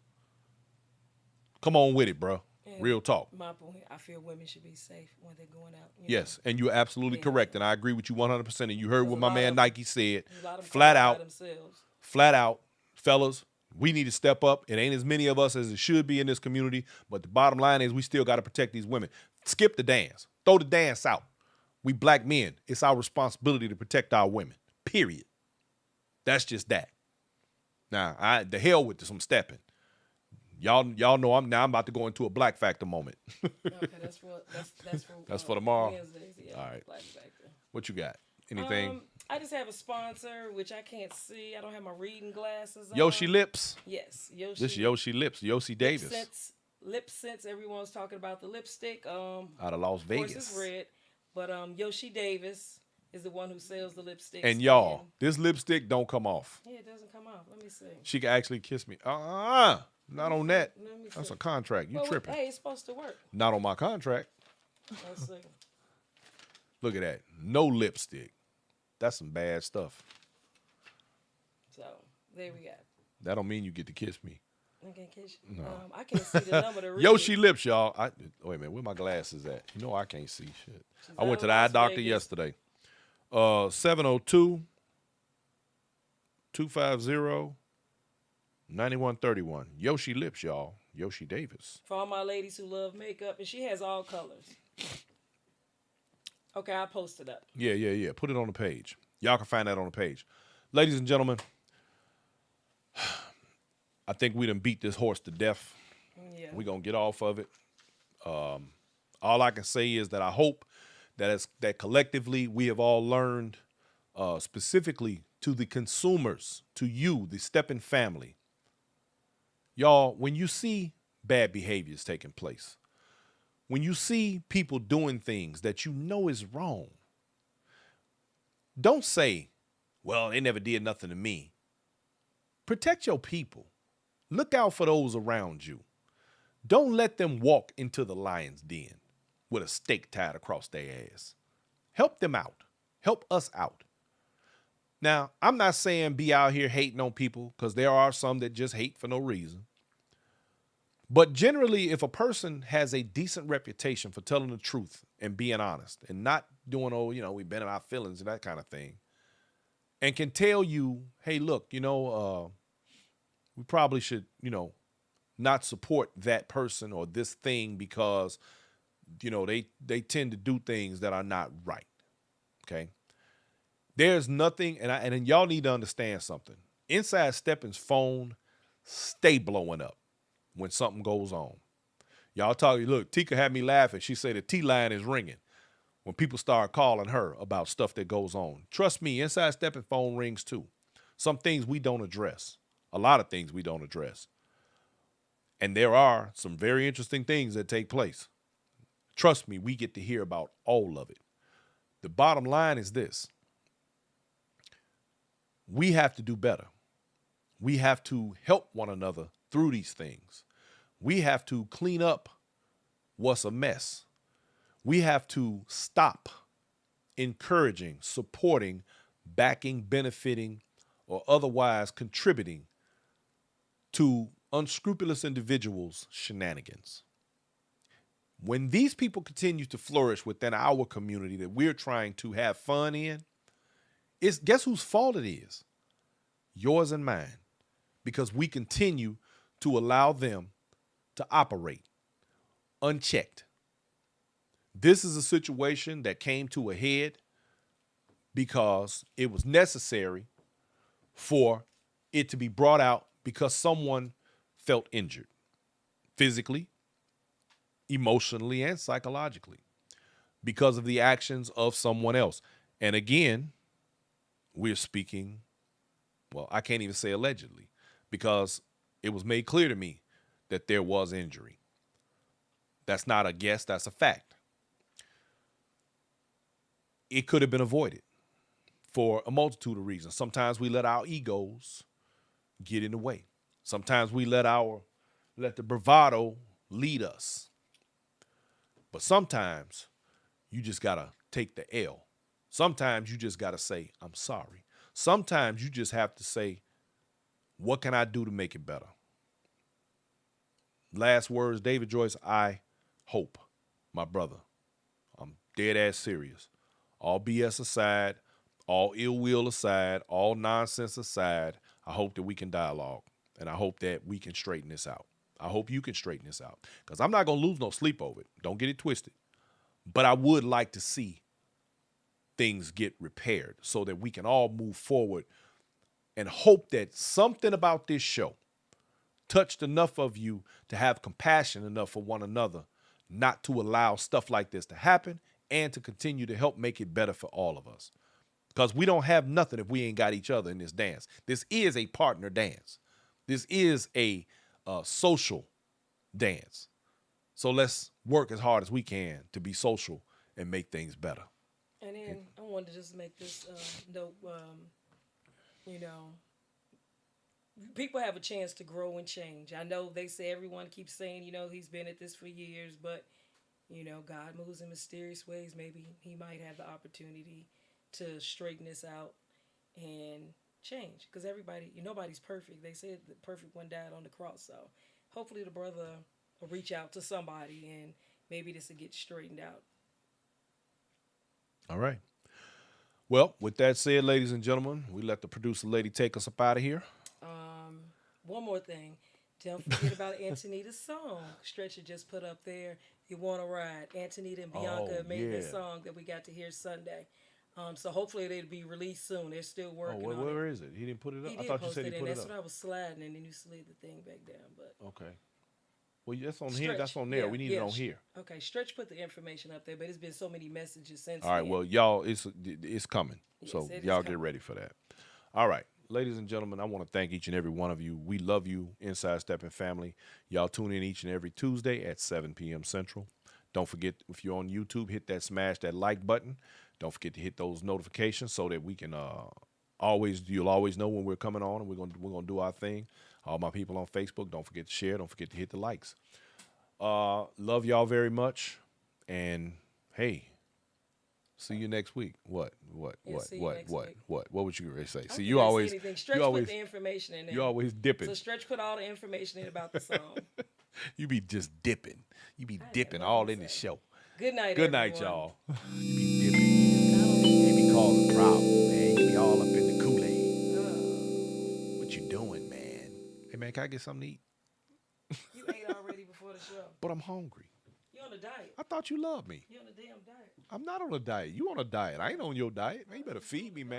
Come on with it, bro. And real talk. My point, I feel women should be safe when they're going out. Yes, and you're absolutely correct, and I agree with you 100%. And you heard what my man Nikee said. Flat out, fellas, we need to step up. It ain't as many of us as it should be in this community, but the bottom line is we still got to protect these women. Skip the dance. Throw the dance out. We black men, it's our responsibility to protect our women, period. That's just that. Now, the hell with this, I'm stepping. Y'all know I'm about to go into a Black Factor moment. Okay, that's for tomorrow. Wednesdays, yeah, all right. Black Factor. What you got? Anything? I just have a sponsor, which I can't see. I don't have my reading glasses on. Yoshi Lips. Yes, Yoshi. This Yoshi Lips. Yossi Davis. Lip Sense. Everyone's talking about the lipstick. Out of Las Vegas. Of course, it's red, but Yoshi Davis is the one who sells the lipsticks. And y'all, this lipstick don't come off. Yeah, it doesn't come off. Let me see. She can actually kiss me. Not on that. That's a contract. You tripping. Hey, it's supposed to work. Not on my contract. Let's see. Look at that. No lipstick. That's some bad stuff. So, there we go. That don't mean you get to kiss me. I can't kiss you. No. I can't see the number to read. Yoshi Lips, y'all. Wait a minute. Where my glasses at? You know I can't see shit. I went to the eye doctor yesterday. 702 250 9131. Yoshi Lips, y'all. Yoshi Davis. For all my ladies who love makeup, and she has all colors. Okay, I'll post it up. Yeah. Put it on the page. Y'all can find that on the page. Ladies and gentlemen, I think we done beat this horse to death. Yeah. We're going to get off of it. All I can say is that I hope that collectively we have all learned, specifically to the consumers, to you, the Steppin family. Y'all, when you see bad behaviors taking place, when you see people doing things that you know is wrong, don't say, well, they never did nothing to me. Protect your people. Look out for those around you. Don't let them walk into the lion's den with a stake tied across their ass. Help them out. Help us out. Now, I'm not saying be out here hating on people, because there are some that just hate for no reason. But generally, if a person has a decent reputation for telling the truth and being honest and not doing, we've been in our feelings and that kind of thing, and can tell you, hey, look, we probably should, not support that person or this thing because, they tend to do things that are not right. Okay. There's nothing, and y'all need to understand something. Inside Steppin's phone stay blowing up when something goes on. Y'all look, Tika had me laughing. She said the T-line is ringing when people start calling her about stuff that goes on. Trust me, inside Steppin phone rings too. Some things we don't address. A lot of things we don't address. And there are some very interesting things that take place. Trust me, we get to hear about all of it. The bottom line is this. We have to do better. We have to help one another through these things. We have to clean up what's a mess. We have to stop encouraging, supporting, backing, benefiting, or otherwise contributing to unscrupulous individuals' shenanigans. When these people continue to flourish within our community that we're trying to have fun in, guess whose fault it is? Yours and mine. Because we continue to allow them to operate unchecked. This is a situation that came to a head because it was necessary for it to be brought out because someone felt injured physically, emotionally, and psychologically because of the actions of someone else. And again, we're speaking, well, I can't even say allegedly, because it was made clear to me that there was injury. That's not a guess, that's a fact. It could have been avoided for a multitude of reasons. Sometimes we let our egos get in the way. Sometimes we let the bravado lead us. But sometimes you just gotta take the L. Sometimes you just gotta say, I'm sorry. Sometimes you just have to say, what can I do to make it better? Last words, David Joyce, I hope, my brother, I'm dead ass serious. All BS aside, all ill will aside, all nonsense aside, I hope that we can dialogue. And I hope that we can straighten this out. I hope you can straighten this out. Because I'm not going to lose no sleep over it. Don't get it twisted. But I would like to see things get repaired so that we can all move forward and hope that something about this show touched enough of you to have compassion enough for one another, not to allow stuff like this to happen, and to continue to help make it better for all of us. Because we don't have nothing if we ain't got each other in this dance. This is a partner dance. This is a social dance. So let's work as hard as we can to be social and make things better. And then I wanted to just make this note, people have a chance to grow and change. I know they say everyone keeps saying, he's been at this for years, but, God moves in mysterious ways. Maybe he might have the opportunity to straighten this out and change. Because nobody's perfect. They said the perfect one died on the cross. So hopefully the brother will reach out to somebody and maybe this will get straightened out. All right. Well, with that said, ladies and gentlemen, we let the producer lady take us up out of here. One more thing. Don't forget about Antonita's song. Stretcher just put up there. You Want to Ride. Antonita and Bianca Oh, made that yeah. song that we got to hear Sunday. So hopefully it'll be released soon. They're still Oh, working on where it. is it? He didn't put it up. He I did thought you post said he it, and put it that's up. what I was sliding, and then you slid the thing back down. But Okay. Well, that's on here. Stretch, That's on there. yeah, We need yeah, it on here. Okay, Stretch put the information up there, but it's been so many messages since. All right. then. Well, y'all, it's coming. Yes, So it is y'all get coming. ready for that. All right. Ladies and gentlemen, I want to thank each and every one of you. We love you, Inside Steppin' family. Y'all tune in each and every Tuesday at 7 p.m. Central. Don't forget, if you're on YouTube, hit that smash that like button. Don't forget to hit those notifications so that we can you'll always know when we're coming on, and we're gonna do our thing. All my people on Facebook, don't forget to share. Don't forget to hit the likes. Love y'all very much, and hey, see you next week. What Yeah, see you next week. what would you say? I don't See, think you I say always anything. Stretch you always put the information in there. you always dipping. So Stretch put all the information in about the song. You be just dipping. You be got dipping nothing all to in the say. show. Good night, Good night, everyone. y'all. You be dipping. You be causing problems, man. You be all up in the Kool-Aid. What you doing, man? Hey, man, can I get something to eat? You ate already before the show. But I'm hungry. You on a diet. I thought you loved me. You on a damn diet. I'm not on a diet. You on a diet. I ain't on your diet. Man, you better feed me, man.